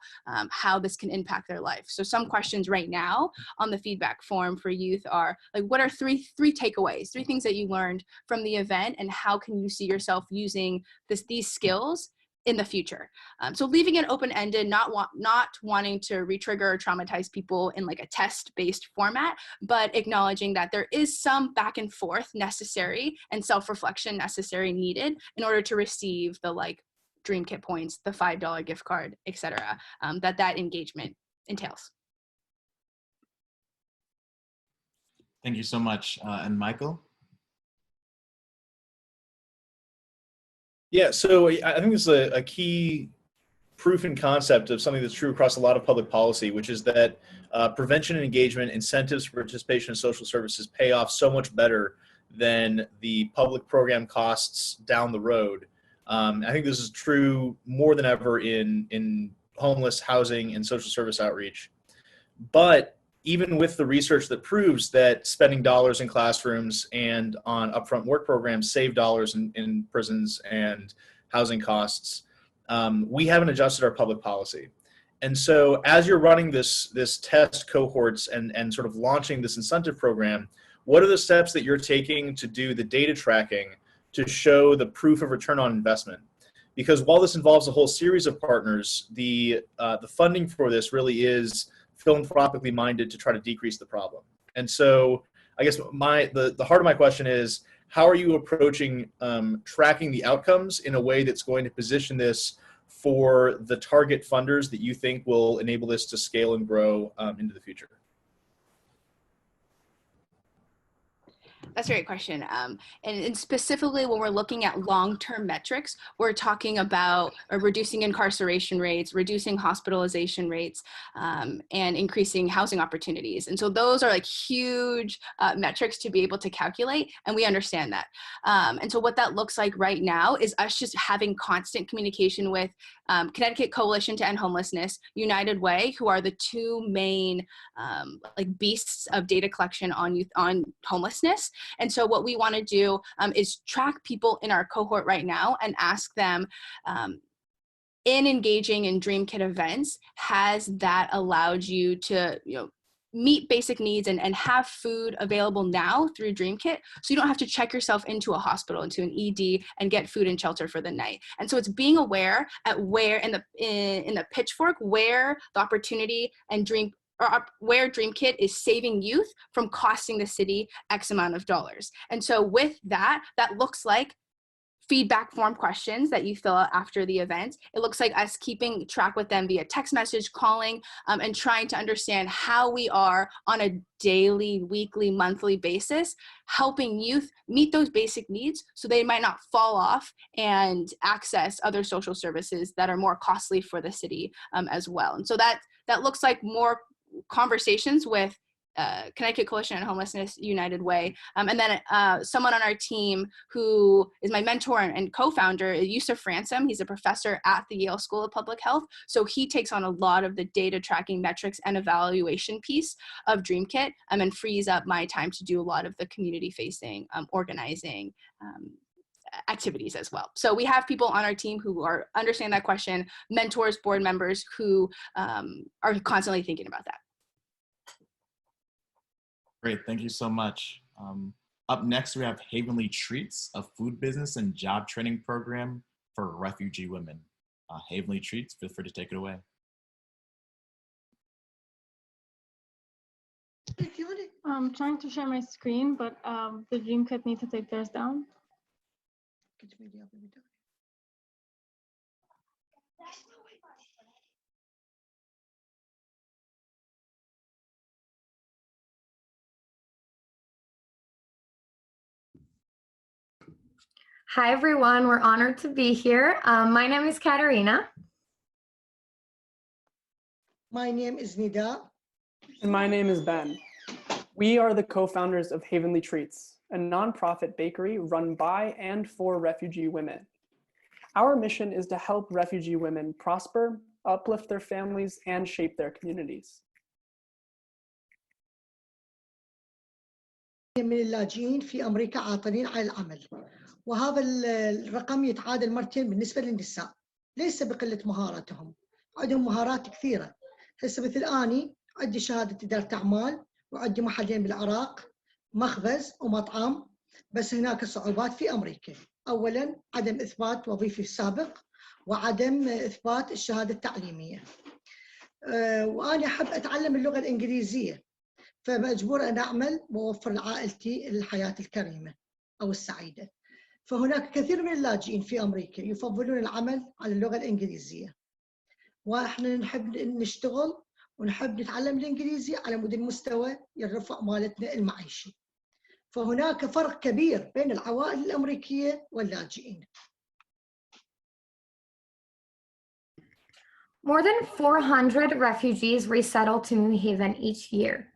how this can impact their life. So some questions right now on the feedback form for youth are like, what are three takeaways, 3 things that you learned from the event, and how can you see yourself using these skills in the future? So leaving it open-ended, not wanting to re-trigger or traumatize people in like a test-based format, but acknowledging that there is some back and forth necessary and self-reflection necessary needed in order to receive the like Dream Kit points, the $5 gift card, etc. That engagement entails. Thank you so much. And Michael? Yeah, so I think this is a key proof and concept of something that's true across a lot of public policy, which is that prevention and engagement, incentives for participation in social services pay off so much better than the public program costs down the road. I think this is true more than ever in homeless housing and social service outreach. But even with the research that proves that spending dollars in classrooms and on upfront work programs save dollars in prisons and housing costs, we haven't adjusted our public policy. And so as you're running this test cohorts and sort of launching this incentive program, what are the steps that you're taking to do the data tracking to show the proof of return on investment? Because while this involves a whole series of partners, the funding for this really is philanthropically minded to try to decrease the problem. And so I guess the heart of my question is, how are you approaching tracking the outcomes in a way that's going to position this for the target funders that you think will enable this to scale and grow into the future? That's a great question. And specifically when we're looking at long-term metrics, we're talking about reducing incarceration rates, reducing hospitalization rates, and increasing housing opportunities. And so those are like huge metrics to be able to calculate, and we understand that. And so what that looks like right now is us just having constant communication with Connecticut Coalition to End Homelessness, United Way, who are the 2 main like beasts of data collection on homelessness. And so what we want to do is track people in our cohort right now and ask them, in engaging in Dream Kit events, has that allowed you to meet basic needs and have food available now through Dream Kit, so you don't have to check yourself into a hospital, into an ED, and get food and shelter for the night. And so it's being aware at where in the pitchfork where the opportunity and where Dream Kit is saving youth from costing the city X amount of dollars. And so with that looks like feedback form questions that you fill out after the event. It looks like us keeping track with them via text message, calling, and trying to understand how we are on a daily, weekly, monthly basis, helping youth meet those basic needs so they might not fall off and access other social services that are more costly for the city as well. And so that looks like more conversations with Connecticut Coalition on Homelessness, United Way, and then someone on our team who is my mentor and co-founder, Yusuf Ransom. He's a professor at the Yale School of Public Health, so he takes on a lot of the data tracking metrics and evaluation piece of Dream Kit, and frees up my time to do a lot of the community-facing organizing activities as well. So we have people on our team who understand that question, mentors, board members who are constantly thinking about that. Great, thank you so much. Up next, we have Havenly Treats, a food business and job training program for refugee women. Havenly Treats, feel free to take it away. I'm trying to share my screen, but the Dream Kit need to take theirs down. Hi, everyone. We're honored to be here. My name is Katarina. My name is Nida. And my name is Ben. We are the co-founders of Havenly Treats, a nonprofit bakery run by and for refugee women. Our mission is to help refugee women prosper, uplift their families, and shape their communities. من اللاجئين في أمريكا عاطلين عن العمل، وهذا الرقم يتعادل مرتين بالنسبة للنساء، ليس بقلة مهاراتهم، عندهم مهارات كثيرة. هسه مثل أني عندي شهادة إدارة أعمال وعندي محلين بالعراق، مخبز ومطعم، بس هناك صعوبات في أمريكا. أولاً عدم إثبات وظيفي سابق وعدم إثبات الشهادة التعليمية. وأنا أحب أتعلم اللغة الإنجليزية، فمجبور أن أعمل وأوفر لعائلتي الحياة الكريمة أو السعيدة. فهناك كثير من اللاجئين في أمريكا يفضلون العمل على اللغة الإنجليزية، وإحنا نحب نشتغل ونحب نتعلم الإنجليزي على مود المستوى يرفع مالتنا المعيشي. فهناك فرق كبير بين العوائل الأمريكية واللاجئين. More than 400 refugees resettle to New Haven each year,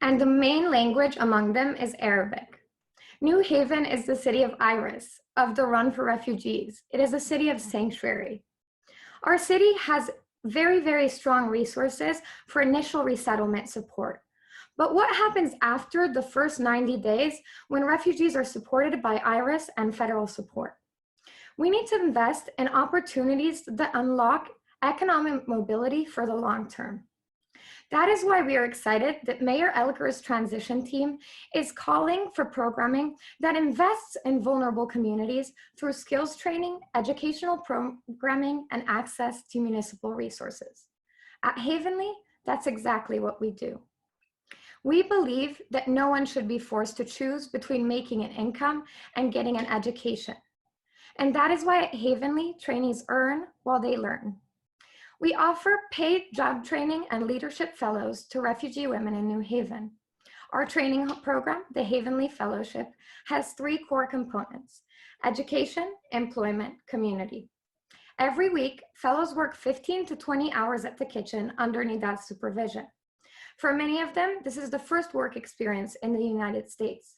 and the main language among them is Arabic. New Haven is the city of Iris, of the Run for Refugees. It is a city of sanctuary. Our city has very, very strong resources for initial resettlement support. But what happens after the first 90 days when refugees are supported by IRIS and federal support? We need to invest in opportunities that unlock economic mobility for the long term. That is why we are excited that Mayor Elicker's transition team is calling for programming that invests in vulnerable communities through skills training, educational programming, and access to municipal resources. At Havenly, that's exactly what we do. We believe that no one should be forced to choose between making an income and getting an education. And that is why at Havenly, trainees earn while they learn. We offer paid job training and leadership fellows to refugee women in New Haven. Our training program, the Havenly Fellowship, has 3 core components: education, employment, community. Every week, fellows work 15 to 20 hours at the kitchen under NIDA's supervision. For many of them, this is the first work experience in the United States.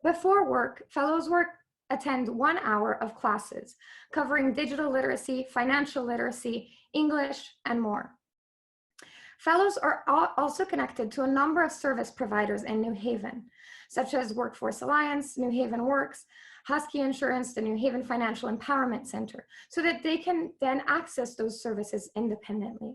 Before work, fellows attend 1 hour of classes covering digital literacy, financial literacy, English, and more. Fellows are also connected to a number of service providers in New Haven, such as Workforce Alliance, New Haven Works, Husky Insurance, the New Haven Financial Empowerment Center, so that they can then access those services independently.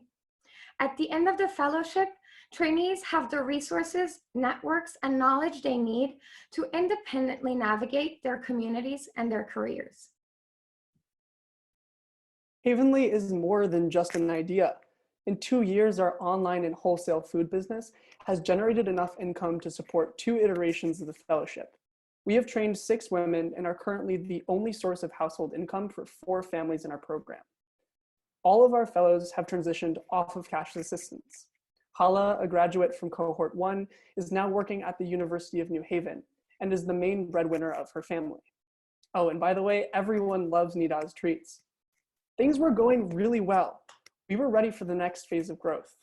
At the end of the fellowship, trainees have the resources, networks, and knowledge they need to independently navigate their communities and their careers. Havenly is more than just an idea. In 2 years, our online and wholesale food business has generated enough income to support 2 iterations of the fellowship. We have trained 6 women and are currently the only source of household income for 4 families in our program. All of our fellows have transitioned off of cash assistance. Hala, a graduate from cohort 1, is now working at the University of New Haven and is the main breadwinner of her family. Oh, and by the way, everyone loves NIDA's treats. Things were going really well. We were ready for the next phase of growth.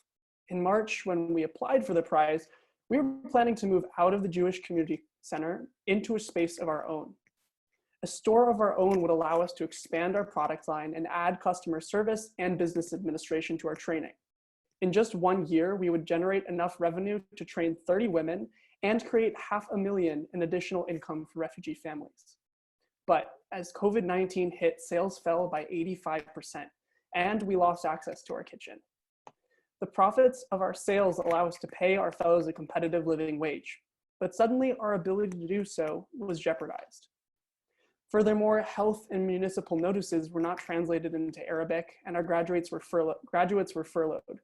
In March, when we applied for the prize, we were planning to move out of the Jewish Community Center into a space of our own. A store of our own would allow us to expand our product line and add customer service and business administration to our training. In just 1 year, we would generate enough revenue to train 30 women and create $500,000 in additional income for refugee families. But as COVID-19 hit, sales fell by 85%, and we lost access to our kitchen. The profits of our sales allow us to pay our fellows a competitive living wage, but suddenly our ability to do so was jeopardized. Furthermore, health and municipal notices were not translated into Arabic, and our graduates were furloughed.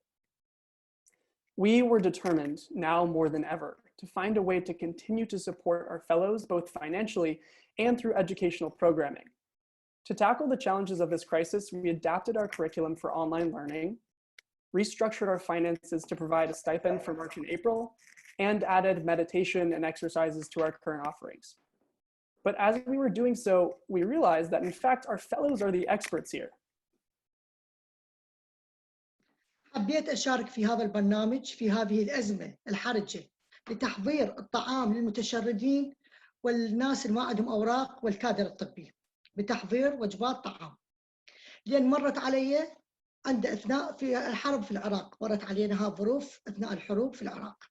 We were determined, now more than ever, to find a way to continue to support our fellows both financially and through educational programming. To tackle the challenges of this crisis, we adapted our curriculum for online learning, restructured our finances to provide a stipend for March and April, and added meditation and exercises to our current offerings. But as we were doing so, we realized that in fact, our fellows are the experts here. حبيت أشارك في هذا البرنامج في هذه الأزمة الحرجة لتحضير الطعام للمتشردين والناس اللي ما عندهم أوراق والكادر الطبي بتحضير وجبات طعام. لأن مرت علي عند أثناء في الحرب في العراق، مرت علينا هذه الظروف أثناء الحروب في العراق،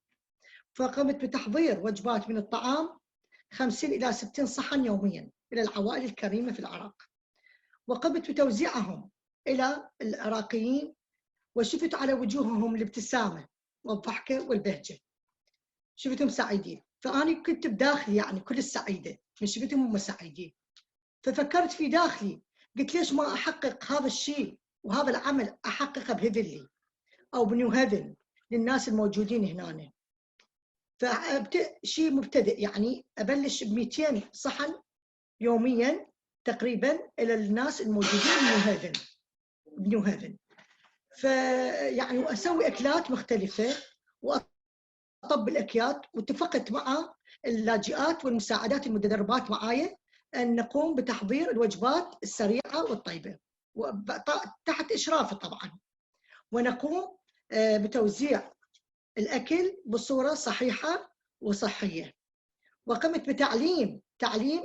فقمت بتحضير وجبات من الطعام 50 إلى 60 صحن يوميا إلى العوائل الكريمة في العراق، وقمت بتوزيعهم إلى العراقيين، وشفت على وجوههم الابتسامة والضحكة والبهجة، شفتهم سعيدين، فأنا كنت بداخلي يعني كل السعيدة من شفتهم هم سعيدين، ففكرت في داخلي قلت ليش ما أحقق هذا الشيء وهذا العمل أحققه بهيفنلي أو بنيو هيفن للناس الموجودين هنا. فشيء مبتدئ يعني أبلش ب 200 صحن يوميا تقريبا إلى الناس الموجودين بنيو هيفن. فيعني وأسوي أكلات مختلفة وأطبق الأكيات، واتفقت مع اللاجئات والمساعدات المتدربات معايا أن نقوم بتحضير الوجبات السريعة والطيبة تحت إشرافي طبعا، ونقوم بتوزيع الأكل بصورة صحيحة وصحية، وقمت بتعليم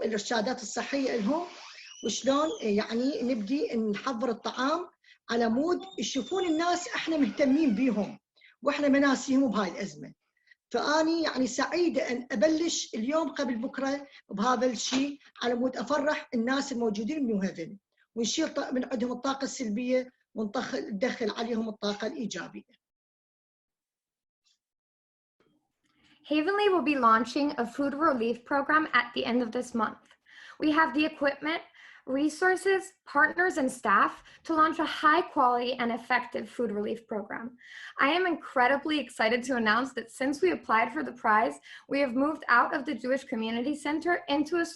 الإرشادات الصحية لهم وشلون يعني نبدي نحضر الطعام على مود يشوفون الناس احنا مهتمين بيهم واحنا مناسيهم بهاي الأزمة. فأني يعني سعيدة أن أبلش اليوم قبل بكرة بهذا الشيء على مود أفرح الناس الموجودين بنيو هيفن ونشيل من عندهم الطاقة السلبية وندخل عليهم الطاقة الإيجابية. Havenly will be launching a food relief program at the end of this month. We have the equipment, resources, partners, and staff to launch a high-quality and effective food relief program. I am incredibly excited to announce that since we applied for the prize, we have moved out of the Jewish Community Center into a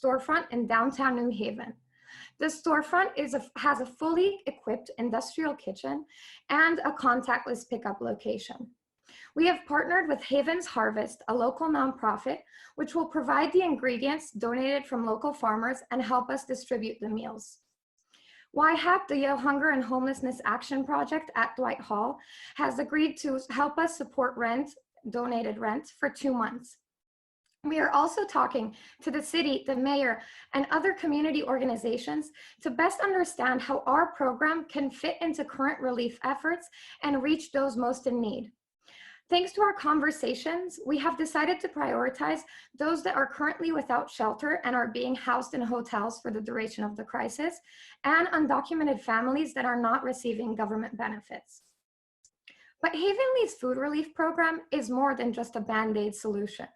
storefront in downtown New Haven. The storefront has a fully equipped industrial kitchen and a contactless pickup location. We have partnered with Haven's Harvest, a local nonprofit, which will provide the ingredients donated from local farmers and help us distribute the meals. YHAP, the Yale Hunger and Homelessness Action Project at Dwight Hall, has agreed to help us support donated rent for 2 months. We are also talking to the city, the mayor, and other community organizations to best understand how our program can fit into current relief efforts and reach those most in need. Thanks to our conversations, we have decided to prioritize those that are currently without shelter and are being housed in hotels for the duration of the crisis, and undocumented families that are not receiving government benefits. But Havenly's food relief program is more than just a Band-Aid solution.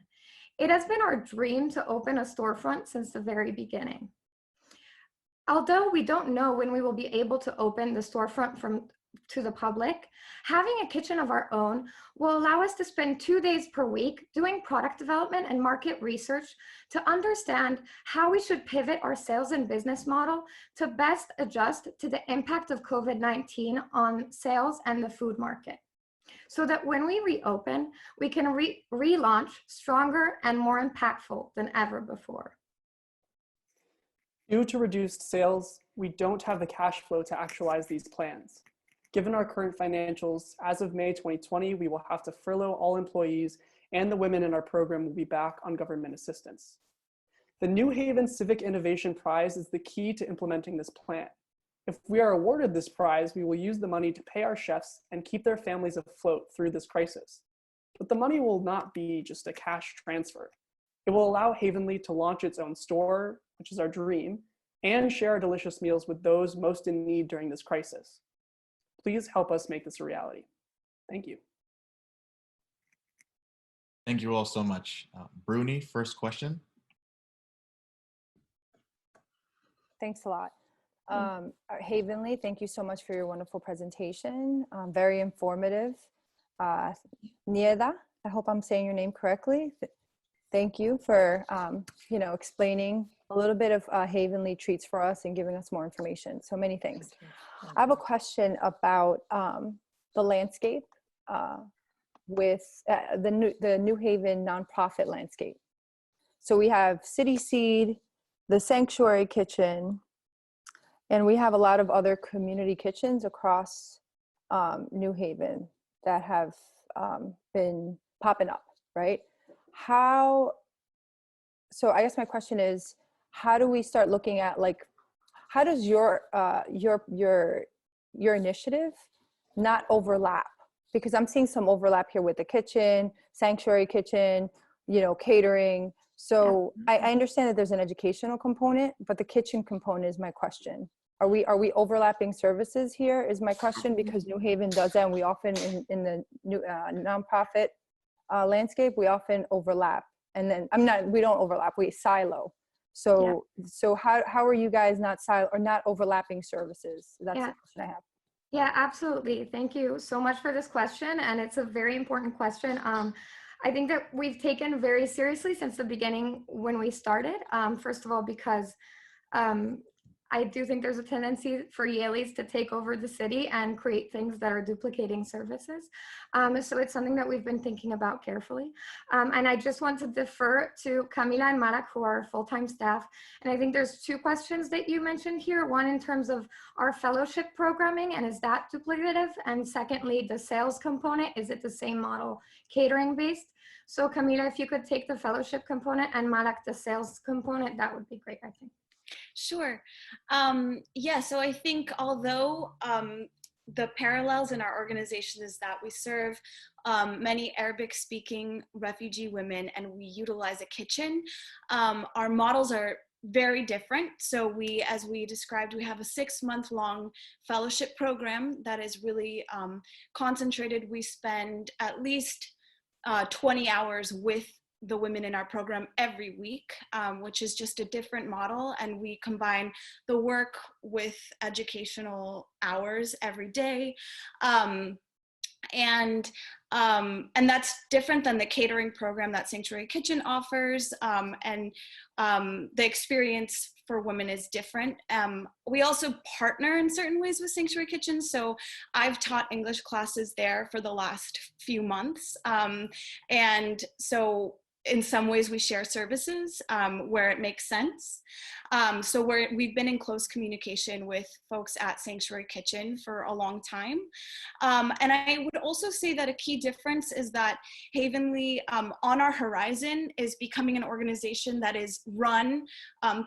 It has been our dream to open a storefront since the very beginning. Although we don't know when we will be able to open the storefront to the public, having a kitchen of our own will allow us to spend 2 days per week doing product development and market research to understand how we should pivot our sales and business model to best adjust to the impact of COVID-19 on sales and the food market, so that when we reopen, we can relaunch stronger and more impactful than ever before. Due to reduced sales, we don't have the cash flow to actualize these plans. Given our current financials, as of May 2020, we will have to furlough all employees, and the women in our program will be back on government assistance. The New Haven Civic Innovation Prize is the key to implementing this plan. If we are awarded this prize, we will use the money to pay our chefs and keep their families afloat through this crisis. But the money will not be just a cash transfer. It will allow Havenly to launch its own store, which is our dream, and share our delicious meals with those most in need during this crisis. Please help us make this a reality. Thank you. Thank you all so much. Bruni, first question. Thanks a lot. Havenly, thank you so much for your wonderful presentation. Very informative. Nieda, I hope I'm saying your name correctly. Thank you for explaining a little bit of Havenly treats for us and giving us more information. So many things. I have a question about the landscape with the New Haven nonprofit landscape. So we have City Seed, the Sanctuary Kitchen, and we have a lot of other community kitchens across New Haven that have been popping up, right? So I guess my question is, how do we start looking at, like, how does your initiative not overlap? Because I'm seeing some overlap here with the kitchen, sanctuary kitchen, catering. So I understand that there's an educational component, but the kitchen component is my question. Are we overlapping services here is my question, because New Haven does that, and we often in the new nonprofit landscape, we often overlap. And then we don't overlap, we silo. So how are you guys not overlapping services? That's the question I have. Yeah, absolutely. Thank you so much for this question. And it's a very important question. I think that we've taken very seriously since the beginning when we started. First of all, because I do think there's a tendency for Yaleys to take over the city and create things that are duplicating services. So it's something that we've been thinking about carefully. And I just want to defer to Camila and Malak, who are full-time staff. And I think there's two questions that you mentioned here. One in terms of our fellowship programming, and is that duplicative? And secondly, the sales component, is it the same model, catering based? So Camila, if you could take the fellowship component, and Malak, the sales component, that would be great, I think. Sure. Yeah, so I think although the parallels in our organization is that we serve many Arabic-speaking refugee women and we utilize a kitchen, our models are very different. So as we described, we have a 6-month-long fellowship program that is really concentrated. We spend at least 20 hours with the women in our program every week, which is just a different model. And we combine the work with educational hours every day. And that's different than the catering program that Sanctuary Kitchen offers. And the experience for women is different. We also partner in certain ways with Sanctuary Kitchen. So I've taught English classes there for the last few months. And so in some ways we share services where it makes sense. So we've been in close communication with folks at Sanctuary Kitchen for a long time. And I would also say that a key difference is that Havenly on our horizon is becoming an organization that is run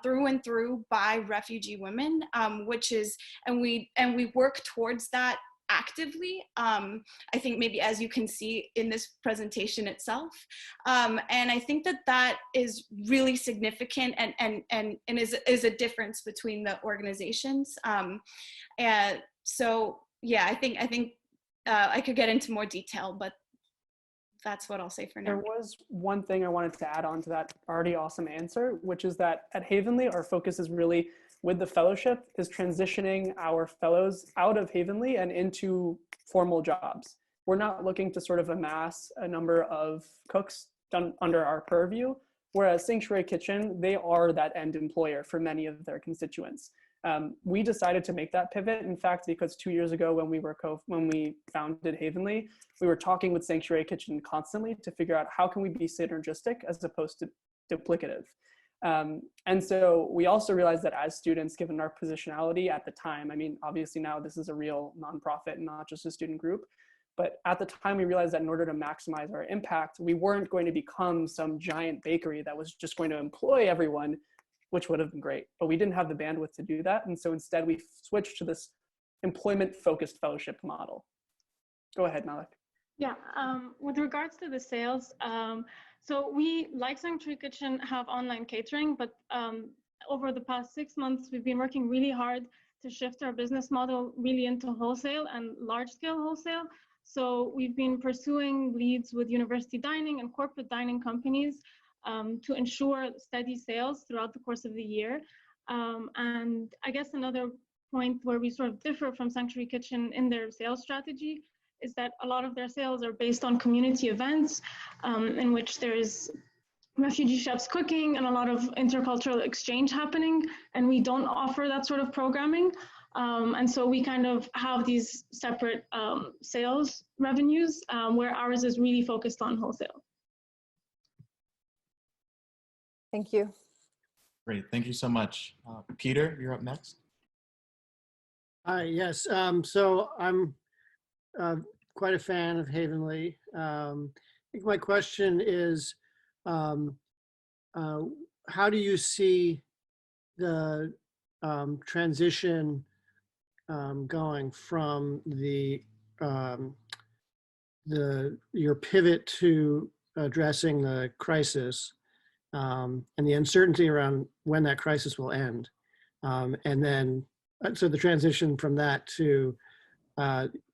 through and through by refugee women, and we work towards that actively, I think maybe as you can see in this presentation itself. And I think that is really significant and is a difference between the organizations. And so, yeah, I think I could get into more detail, but that's what I'll say for now. There was one thing I wanted to add on to that already awesome answer, which is that at Havenly, our focus is really with the fellowship is transitioning our fellows out of Havenly and into formal jobs. We're not looking to sort of amass a number of cooks done under our purview, whereas Sanctuary Kitchen, they are that end employer for many of their constituents. We decided to make that pivot, in fact, because 2 years ago when we founded Havenly, we were talking with Sanctuary Kitchen constantly to figure out how can we be synergistic as opposed to duplicative. And so we also realized that as students, given our positionality at the time, I mean, obviously now this is a real nonprofit and not just a student group, but at the time we realized that in order to maximize our impact, we weren't going to become some giant bakery that was just going to employ everyone, which would have been great, but we didn't have the bandwidth to do that. And so instead we switched to this employment-focused fellowship model. Go ahead, Malik. Yeah, with regards to the sales, so we, like Sanctuary Kitchen, have online catering, but over the past 6 months, we've been working really hard to shift our business model really into wholesale and large-scale wholesale. So we've been pursuing leads with university dining and corporate dining companies to ensure steady sales throughout the course of the year. And I guess another point where we sort of differ from Sanctuary Kitchen in their sales strategy is that a lot of their sales are based on community events in which there is refugee chefs cooking and a lot of intercultural exchange happening, and we don't offer that sort of programming. And so we kind of have these separate sales revenues where ours is really focused on wholesale. Thank you. Great, thank you so much. Peter, you're up next. Hi, yes, so I'm quite a fan of Havenly. I think my question is, how do you see the transition going from your pivot to addressing the crisis and the uncertainty around when that crisis will end, and then so the transition from that to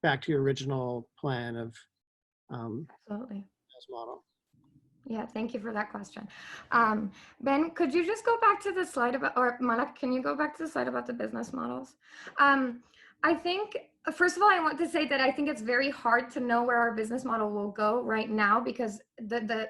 back to your original plan of Absolutely. sales model. Yeah, thank you for that question. Ben, could you just go back to the slide about, or Malak, can you go back to the slide about the business models? I think, first of all, I want to say that I think it's very hard to know where our business model will go right now because the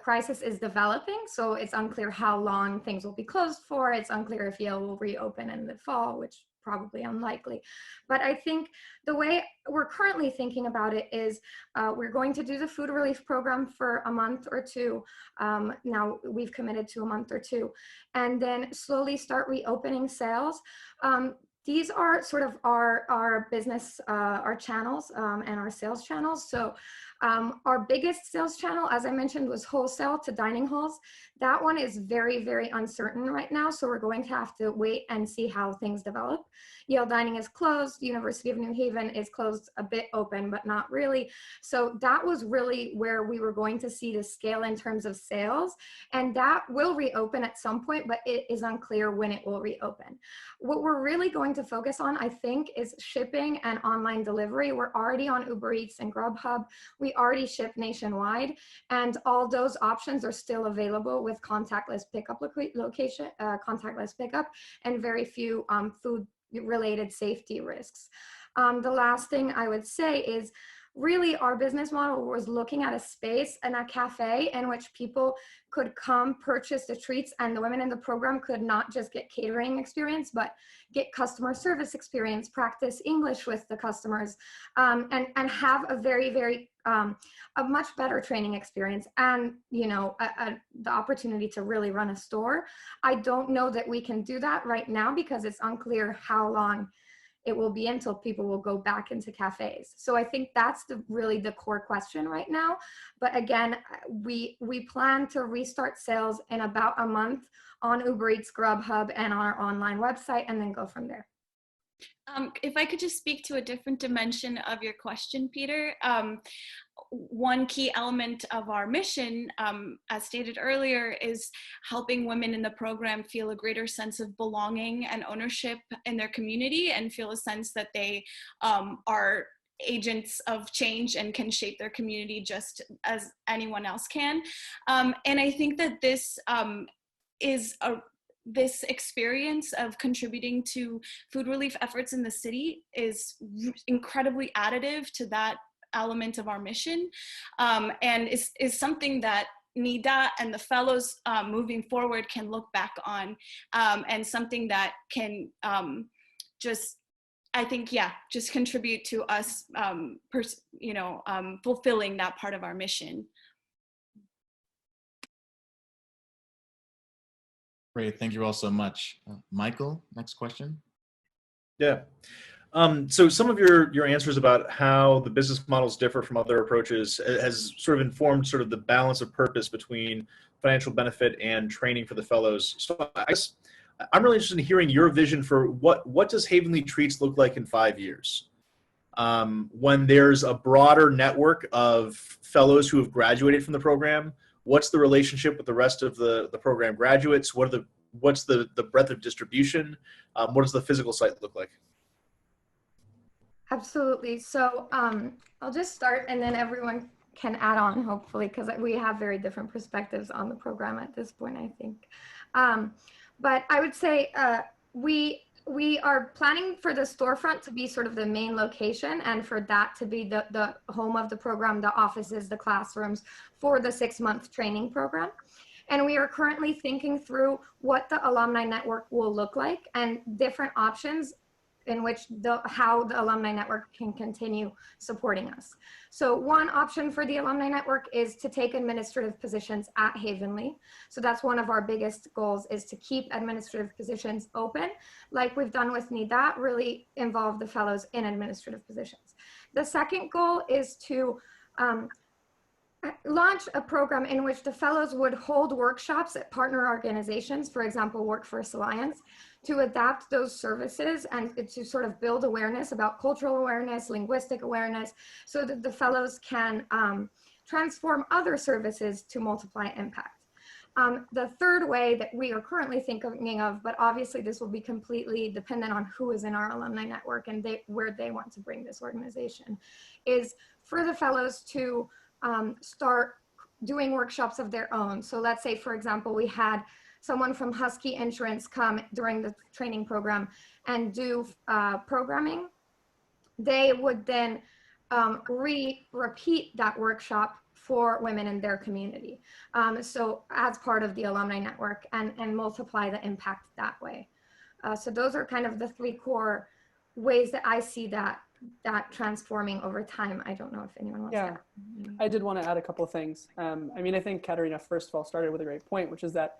crisis is developing, so it's unclear how long things will be closed for. It's unclear if Yale will reopen in the fall, which probably unlikely. But I think the way we're currently thinking about it is we're going to do the food relief program for a month or two. Now we've committed to a month or two, and then slowly start reopening sales. These are sort of our business, our channels and our sales channels. So our biggest sales channel, as I mentioned, was wholesale to dining halls. That one is very, very uncertain right now. So we're going to have to wait and see how things develop. Yale Dining is closed. University of New Haven is closed, a bit open, but not really. So that was really where we were going to see the scale in terms of sales. And that will reopen at some point, but it is unclear when it will reopen. What we're really going to focus on, I think, is shipping and online delivery. We're already on Uber Eats and Grubhub. We already ship nationwide, and all those options are still available with contactless pickup and very few food-related safety risks. The last thing I would say is really our business model was looking at a space and a cafe in which people could come purchase the treats, and the women in the program could not just get catering experience, but get customer service experience, practice English with the customers, and have a very, very, a much better training experience, and, you know, the opportunity to really run a store. I don't know that we can do that right now because it's unclear how long it will be until people will go back into cafes. So I think that's really the core question right now. But again, we plan to restart sales in about a month on Uber Eats, Grubhub, and our online website, and then go from there. If I could just speak to a different dimension of your question, Peter. One key element of our mission, as stated earlier, is helping women in the program feel a greater sense of belonging and ownership in their community, and feel a sense that they are agents of change and can shape their community just as anyone else can. And I think that this this experience of contributing to food relief efforts in the city is incredibly additive to that element of our mission, and is something that NIDA and the fellows moving forward can look back on, and something that can just, I think, yeah, just contribute to us, fulfilling that part of our mission. Great, thank you all so much. Michael, next question. Yeah. So some of your answers about how the business models differ from other approaches has sort of informed sort of the balance of purpose between financial benefit and training for the fellows. So I guess I'm really interested in hearing your vision for what does Havenly Treats look like in 5 years? When there's a broader network of fellows who have graduated from the program, what's the relationship with the rest of the program graduates? What's the breadth of distribution? What does the physical site look like? Absolutely. So I'll just start, and then everyone can add on, hopefully, because we have very different perspectives on the program at this point, I think. But I would say we are planning for the storefront to be sort of the main location, and for that to be the home of the program, the offices, the classrooms for the 6-month training program. And we are currently thinking through what the alumni network will look like and different options in which how the alumni network can continue supporting us. So one option for the alumni network is to take administrative positions at Havenly. So that's one of our biggest goals, is to keep administrative positions open, like we've done with NIDA, really involve the fellows in administrative positions. The second goal is to launch a program in which the fellows would hold workshops at partner organizations, for example, Workforce Alliance, to adapt those services and to sort of build awareness about cultural awareness, linguistic awareness, so that the fellows can transform other services to multiply impact. The third way that we are currently thinking of, but obviously this will be completely dependent on who is in our alumni network and where they want to bring this organization, is for the fellows to start doing workshops of their own. So let's say, for example, we had someone from Husky Insurance come during the training program and do programming. They would then repeat that workshop for women in their community. So as part of the alumni network and multiply the impact that way. So those are kind of the three core ways that I see that transforming over time. I don't know if anyone wants to add. I did want to add a couple of things. I mean, I think Katerina, first of all, started with a great point, which is that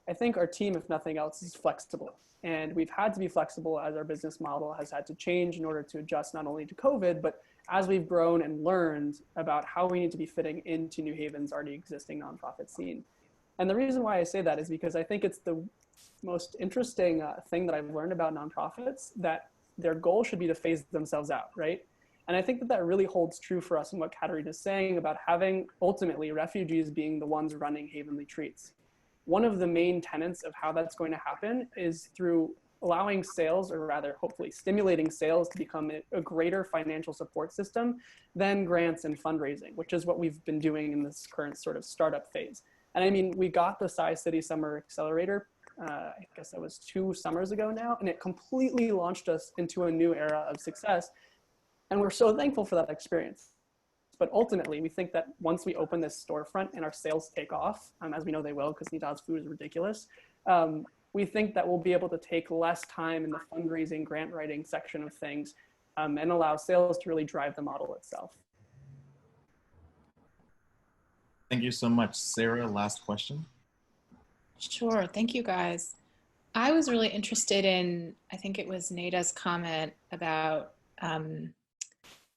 I think our team, if nothing else, is flexible. And we've had to be flexible as our business model has had to change in order to adjust not only to COVID, but as we've grown and learned about how we need to be fitting into New Haven's already existing nonprofit scene. And the reason why I say that is because I think it's the most interesting thing that I've learned about nonprofits, that their goal should be to phase themselves out, right? And I think that that really holds true for us in what Katerina is saying about having ultimately refugees being the ones running Havenly Treats. One of the main tenets of how that's going to happen is through allowing sales, or rather hopefully stimulating sales, to become a greater financial support system than grants and fundraising, which is what we've been doing in this current sort of startup phase. And I mean, we got the City Summer Accelerator, I guess that was 2 summers ago now, and it completely launched us into a new era of success. And we're so thankful for that experience. But ultimately, we think that once we open this storefront and our sales take off, as we know they will, because Nida's food is ridiculous, we think that we'll be able to take less time in the fundraising, grant writing section of things, and allow sales to really drive the model itself. Thank you so much. Sarah, last question. Sure, thank you guys. I was really interested in, I think it was Nada's comment about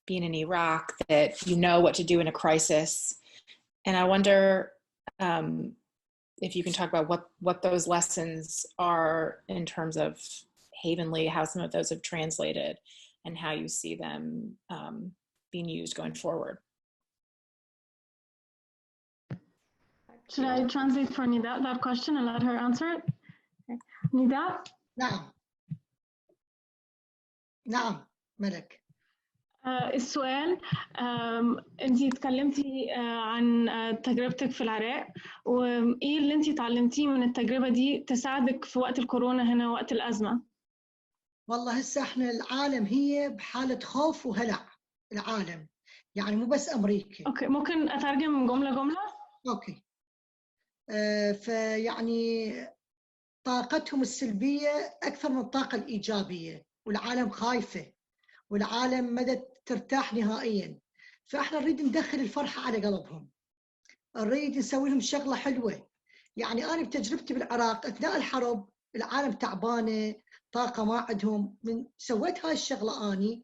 being in Iraq, that you know what to do in a crisis. And I wonder if you can talk about what those lessons are in terms of Havenly, how some of those have translated, and how you see them being used going forward. Should I translate for Nida that question and let her answer it? Okay. Nida? نعم ملك. السؤال انتي تكلمتي عن تجربتك في العراق، وايه اللي انتي تعلمتيه من التجربة دي تساعدك في وقت الكورونا هنا وقت الأزمة؟ والله هسه احنا العالم هي بحالة خوف وهلع، العالم يعني مو بس أمريكا. اوكي، ممكن أترجم جملة؟ اوكي. فيعني طاقتهم السلبية أكثر من الطاقة الإيجابية، والعالم خايفة، والعالم ما ترتاح نهائيا. فإحنا نريد ندخل الفرحة على قلبهم، نريد نسوي لهم شغلة حلوة. يعني أنا بتجربتي بالعراق أثناء الحرب العالم تعبانة، طاقة ما عندهم. من سويت هاي الشغلة أني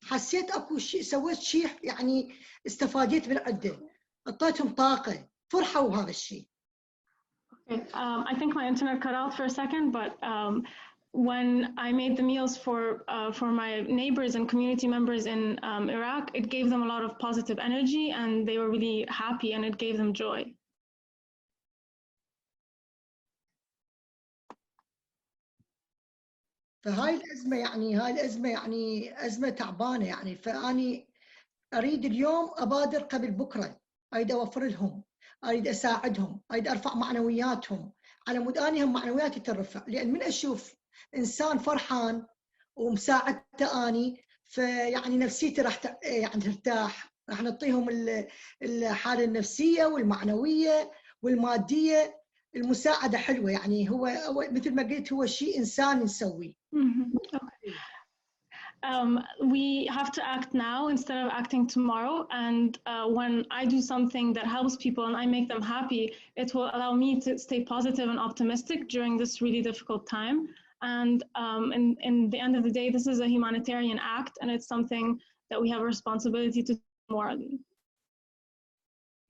حسيت أكو شيء، سويت شيء يعني استفاديت من عنده، أعطيتهم طاقة، فرحة وهذا الشيء. Okay, I think my internet cut out for a second, but when I made the meals for my neighbors and community members in Iraq, it gave them a lot of positive energy and they were really happy and it gave them joy. فهاي الأزمة يعني أزمة تعبانة يعني. فأني أريد اليوم أبادر قبل بكرة، أريد أوفر لهم، أريد أساعدهم، أريد أرفع معنوياتهم، على مود أنهم معنوياتي ترفع. لأن من أشوف إنسان فرحان ومساعدته أني، فيعني نفسيتي راح يعني ترتاح، راح نعطيهم الحالة النفسية والمعنوية والمادية. المساعدة حلوة يعني، هو مثل ما قلت هو شيء إنساني نسويه. we have to act now instead of acting tomorrow. And when I do something that helps people and I make them happy, it will allow me to stay positive and optimistic during this really difficult time. And in the end of the day, this is a humanitarian act, and it's something that we have a responsibility to do morally.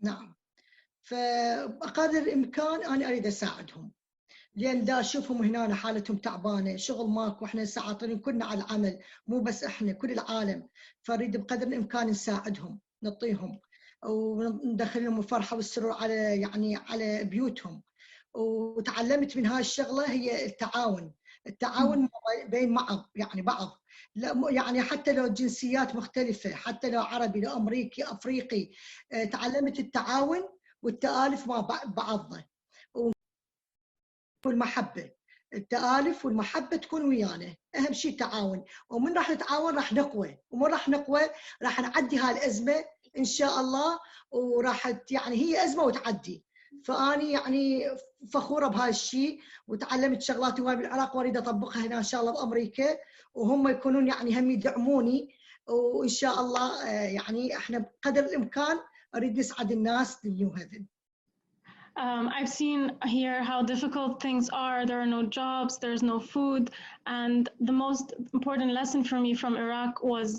نعم، فبقدر الإمكان أنا أريد أساعدهم، لأن دا أشوفهم هنا حالتهم تعبانة، شغل ماكو، إحنا ساعطين كلنا على العمل، مو بس إحنا، كل العالم، فنريد بقدر الإمكان نساعدهم، نعطيهم وندخلهم الفرحة والسرور على يعني على بيوتهم. وتعلمت من هاي الشغلة هي التعاون بين بعض، يعني بعض، لا يعني حتى لو جنسيات مختلفة، حتى لو عربي لو أمريكي أفريقي، تعلمت التعاون والتآلف مع بعضنا، والمحبة، التآلف والمحبة تكون ويانا، أهم شيء التعاون. ومن راح نتعاون راح نقوى، ومن راح نقوى راح نعدي هاي الأزمة إن شاء الله، وراح يعني هي أزمة وتعدي. فأني يعني فخورة بهذا الشيء، وتعلمت شغلات هواي بالعراق وأريد أطبقها هنا إن شاء الله بأمريكا، وهم يكونون يعني هم يدعموني، وإن شاء الله يعني إحنا بقدر الإمكان أريد نسعد الناس لنيو هيفن. I've seen here how difficult things are. There are no jobs, there's no food. And the most important lesson for me from Iraq was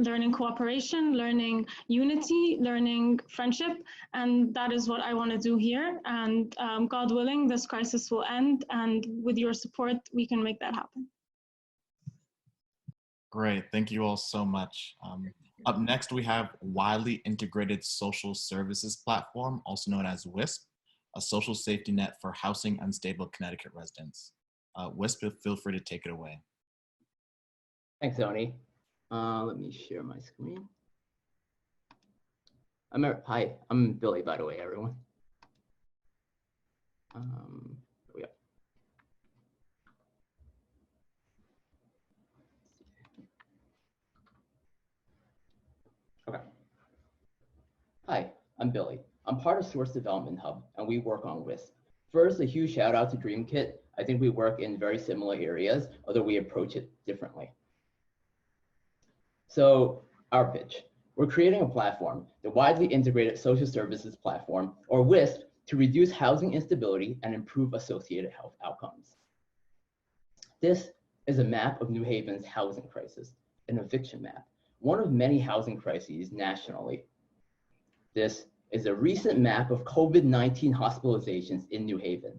learning cooperation, learning unity, learning friendship. And that is what I want to do here. And God willing, this crisis will end. And with your support, we can make that happen. Great, thank you all so much. Up next, we have Widely Integrated Social Services Platform, also known as WISP, a social safety net for housing unstable Connecticut residents. WISP, feel free to take it away. Thanks, Tony. Let me share my screen. Hi, I'm Billy, by the way, everyone. Here we go. Okay. Hi, I'm Billy. I'm part of Source Development Hub, and we work on WISP. First, a huge shout out to DreamKit. I think we work in very similar areas, although we approach it differently. So our pitch, we're creating a platform, the Widely Integrated Social Services Platform, or WISP, to reduce housing instability and improve associated health outcomes. This is a map of New Haven's housing crisis, an eviction map, one of many housing crises nationally. This is a recent map of COVID-19 hospitalizations in New Haven.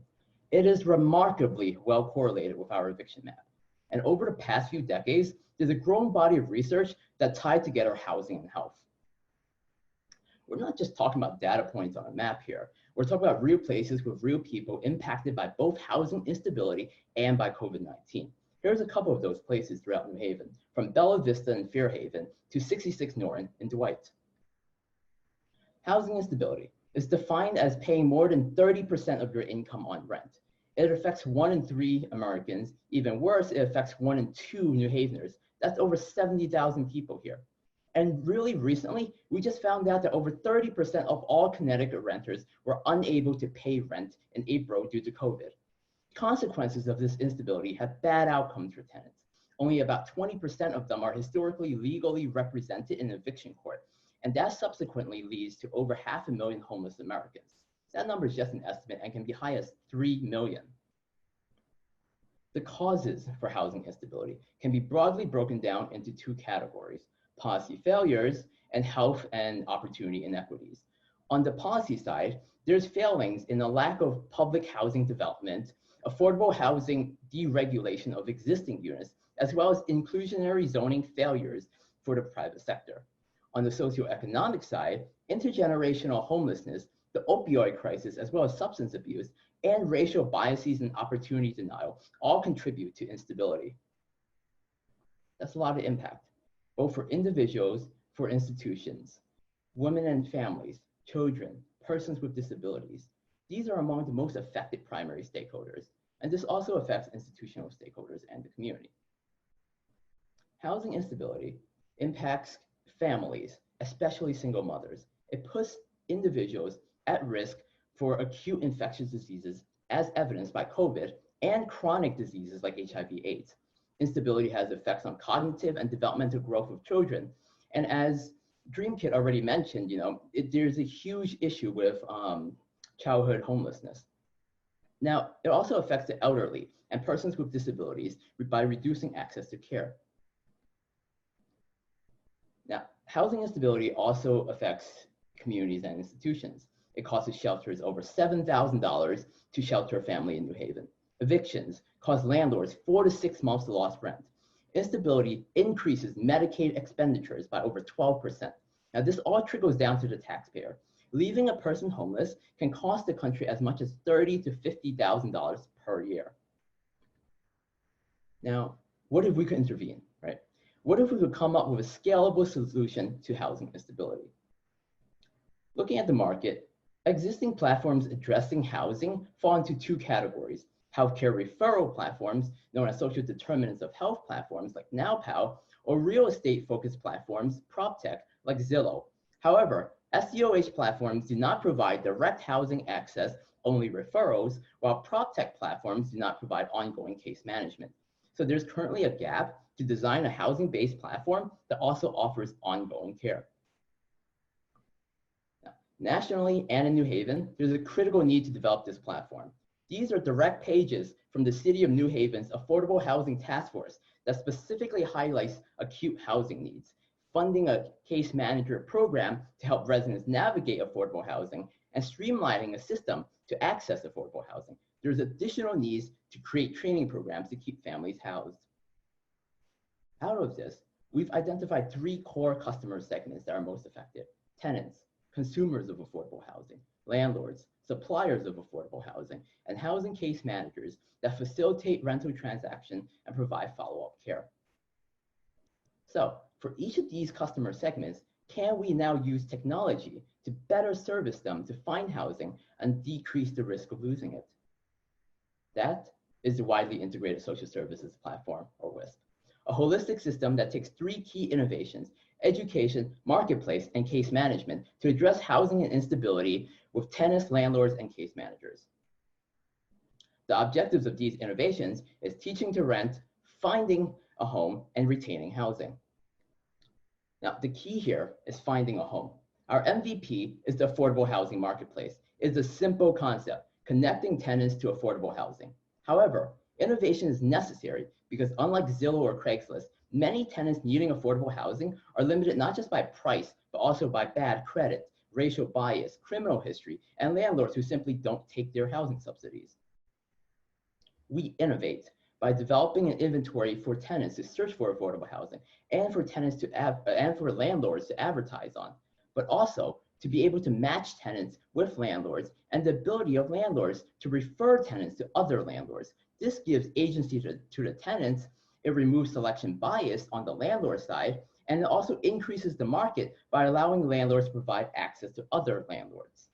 It is remarkably well correlated with our eviction map. And over the past few decades, there's a growing body of research that tied together housing and health. We're not just talking about data points on a map here. We're talking about real places with real people impacted by both housing instability and by COVID-19. Here's a couple of those places throughout New Haven, from Bella Vista and Fairhaven to 66 Norton in Dwight. Housing instability is defined as paying more than 30% of your income on rent. It affects 1 in 3 Americans. Even worse, it affects 1 in 2 New Haveners. That's over 70,000 people here. And really recently, we just found out that over 30% of all Connecticut renters were unable to pay rent in April due to COVID. Consequences of this instability have bad outcomes for tenants. Only about 20% of them are historically legally represented in eviction court. And that subsequently leads to over 500,000 homeless Americans. That number is just an estimate and can be high as 3 million. The causes for housing instability can be broadly broken down into 2 categories: policy failures and health and opportunity inequities. On the policy side, there's failings in the lack of public housing development, affordable housing deregulation of existing units, as well as inclusionary zoning failures for the private sector. On the socioeconomic side, intergenerational homelessness, the opioid crisis, as well as substance abuse, and racial biases and opportunity denial all contribute to instability. That's a lot of impact, both for individuals, for institutions, women and families, children, persons with disabilities. These are among the most affected primary stakeholders, and this also affects institutional stakeholders and the community. Housing instability impacts families, especially single mothers. It puts individuals at risk for acute infectious diseases as evidenced by COVID and chronic diseases like HIV/AIDS. Instability has effects on cognitive and developmental growth of children. And as DreamKit already mentioned, there's a huge issue with childhood homelessness. Now, it also affects the elderly and persons with disabilities by reducing access to care. Now, housing instability also affects communities and institutions. It costs shelters over $7,000 to shelter a family in New Haven. Evictions cause landlords 4 to 6 months of lost rent. Instability increases Medicaid expenditures by over 12%. Now, this all trickles down to the taxpayer. Leaving a person homeless can cost the country as much as $30,000 to $50,000 per year. Now, what if we could intervene, right? What if we could come up with a scalable solution to housing instability? Looking at the market, existing platforms addressing housing fall into 2 categories: healthcare referral platforms, known as social determinants of health platforms like NowPow, or real estate-focused platforms, PropTech, like Zillow. However, SDOH platforms do not provide direct housing access, only referrals, while PropTech platforms do not provide ongoing case management. So there's currently a gap to design a housing-based platform that also offers ongoing care. Now, nationally and in New Haven, there's a critical need to develop this platform. These are direct pages from the City of New Haven's Affordable Housing Task Force that specifically highlights acute housing needs, funding a case manager program to help residents navigate affordable housing, and streamlining a system to access affordable housing. There's additional needs to create training programs to keep families housed. Out of this, we've identified 3 core customer segments that are most affected: tenants, consumers of affordable housing, landlords, suppliers of affordable housing, and housing case managers that facilitate rental transaction and provide follow-up care. So for each of these customer segments, can we now use technology to better service them to find housing and decrease the risk of losing it? That is the Widely Integrated Social Services Platform, or WISP, a holistic system that takes 3 key innovations: education, marketplace, and case management to address housing and instability with tenants, landlords, and case managers. The objectives of these innovations is teaching to rent, finding a home, and retaining housing. Now, the key here is finding a home. Our MVP is the affordable housing marketplace. It's a simple concept, connecting tenants to affordable housing. However, innovation is necessary because unlike Zillow or Craigslist, many tenants needing affordable housing are limited not just by price, but also by bad credit, racial bias, criminal history, and landlords who simply don't take their housing subsidies. We innovate by developing an inventory for tenants to search for affordable housing and for tenants and for landlords to advertise on, but also to be able to match tenants with landlords and the ability of landlords to refer tenants to other landlords. This gives agency to the tenants. It removes selection bias on the landlord side, and it also increases the market by allowing landlords to provide access to other landlords.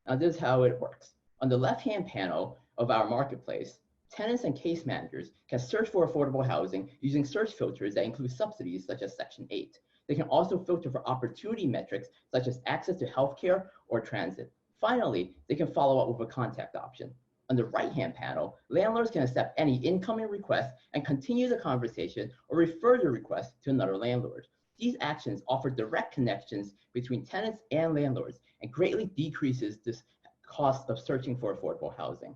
Now, this is how it works. On the left-hand panel of our marketplace, tenants and case managers can search for affordable housing using search filters that include subsidies such as Section 8. They can also filter for opportunity metrics such as access to healthcare or transit. Finally, they can follow up with a contact option. On the right-hand panel, landlords can accept any incoming request and continue the conversation or refer the request to another landlord. These actions offer direct connections between tenants and landlords and greatly decreases this cost of searching for affordable housing.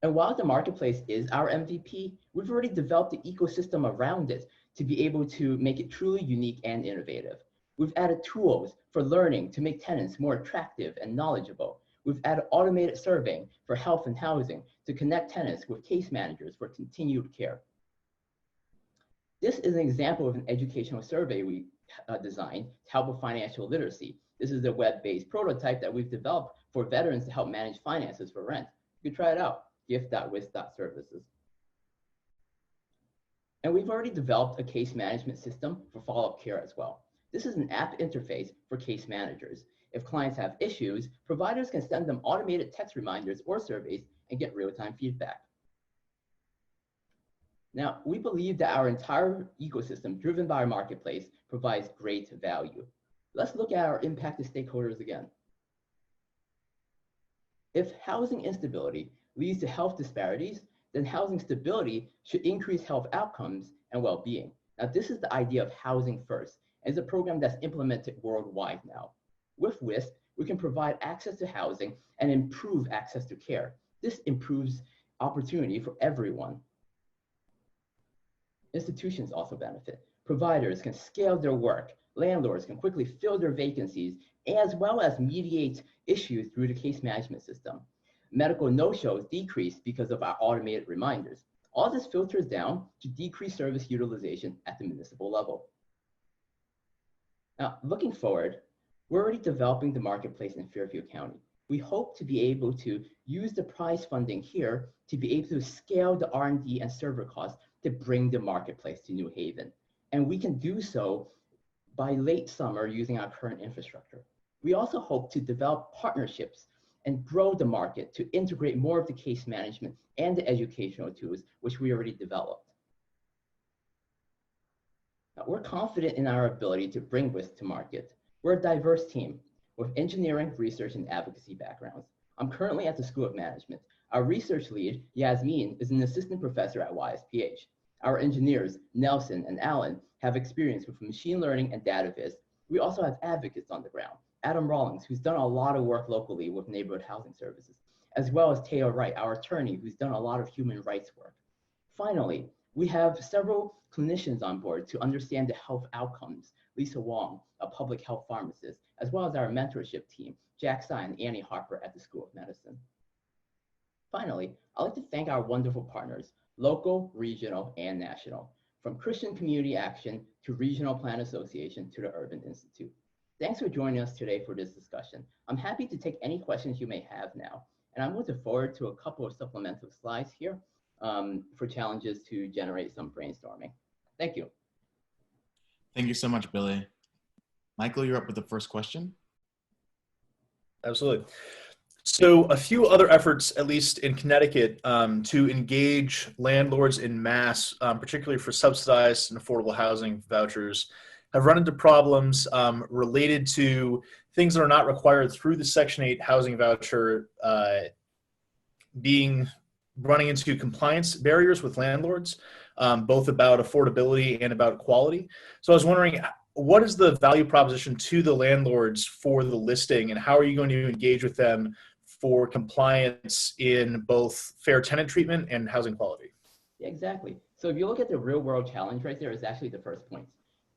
And while the marketplace is our MVP, we've already developed the ecosystem around it to be able to make it truly unique and innovative. We've added tools for learning to make tenants more attractive and knowledgeable. We've added automated surveying for health and housing to connect tenants with case managers for continued care. This is an example of an educational survey we designed to help with financial literacy. This is a web-based prototype that we've developed for veterans to help manage finances for rent. You can try it out, gift.wisp.services. And we've already developed a case management system for follow-up care as well. This is an app interface for case managers. If clients have issues, providers can send them automated text reminders or surveys and get real-time feedback. Now, we believe that our entire ecosystem driven by our marketplace provides great value. Let's look at our impact to stakeholders again. If housing instability leads to health disparities, then housing stability should increase health outcomes and well-being. Now, this is the idea of housing first, and it's a program that's implemented worldwide now. With WISP, we can provide access to housing and improve access to care. This improves opportunity for everyone. Institutions also benefit. Providers can scale their work. Landlords can quickly fill their vacancies, as well as mediate issues through the case management system. Medical no-shows decrease because of our automated reminders. All this filters down to decrease service utilization at the municipal level. Now, looking forward, we're already developing the marketplace in Fairfield County. We hope to be able to use the prize funding here to be able to scale the R&D and server costs to bring the marketplace to New Haven. And we can do so by late summer using our current infrastructure. We also hope to develop partnerships and grow the market to integrate more of the case management and the educational tools, which we already developed. Now, we're confident in our ability to bring WISP to market. We're a diverse team with engineering, research, and advocacy backgrounds. I'm currently at the School of Management. Our research lead, Yasmin, is an assistant professor at YSPH. Our engineers, Nelson and Alan, have experience with machine learning and data viz. We also have advocates on the ground. Adam Rawlings, who's done a lot of work locally with neighborhood housing services, as well as Teo Wright, our attorney, who's done a lot of human rights work. Finally, we have several clinicians on board to understand the health outcomes. Lisa Wong, a public health pharmacist, as well as our mentorship team, Jack Sy and Annie Harper at the School of Medicine. Finally, I'd like to thank our wonderful partners, local, regional, and national, from Christian Community Action to Regional Plan Association to the Urban Institute. Thanks for joining us today for this discussion. I'm happy to take any questions you may have now, and I'm looking forward to a couple of supplemental slides here for challenges to generate some brainstorming. Thank you. Thank you so much, Billy. Michael, you're up with the first question. Absolutely. So a few other efforts, at least in Connecticut, to engage landlords in mass, particularly for subsidized and affordable housing vouchers, have run into problems related to things that are not required through the Section 8 housing voucher running into compliance barriers with landlords, both about affordability and about quality. So I was wondering, what is the value proposition to the landlords for the listing, and how are you going to engage with them for compliance in both fair tenant treatment and housing quality? Yeah, exactly. So if you look at the real world challenge right there, is actually the first point.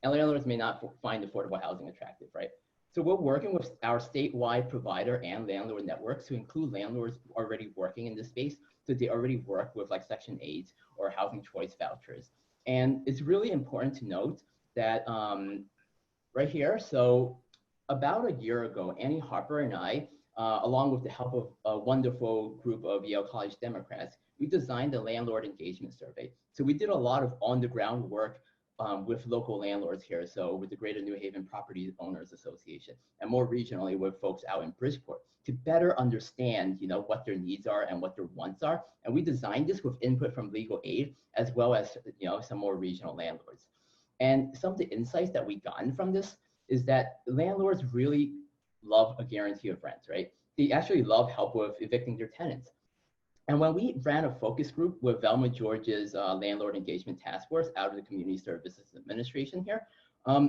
And landlords may not find affordable housing attractive, right? So we're working with our statewide provider and landlord networks to include landlords already working in this space, so they already work with like Section 8 or housing choice vouchers. And it's really important to note that right here, so about a year ago, Annie Harper and I, along with the help of a wonderful group of Yale College Democrats, we designed a landlord engagement survey. So we did a lot of on-the-ground work with local landlords here, so with the Greater New Haven Property Owners Association, and more regionally with folks out in Bridgeport, to better understand, what their needs are and what their wants are. And we designed this with input from legal aid, as well as, some more regional landlords. And some of the insights that we gotten from this is that landlords really love a guarantee of rent, right? They actually love help with evicting their tenants. And when we ran a focus group with Velma George's Landlord Engagement Task Force out of the Community Services Administration here,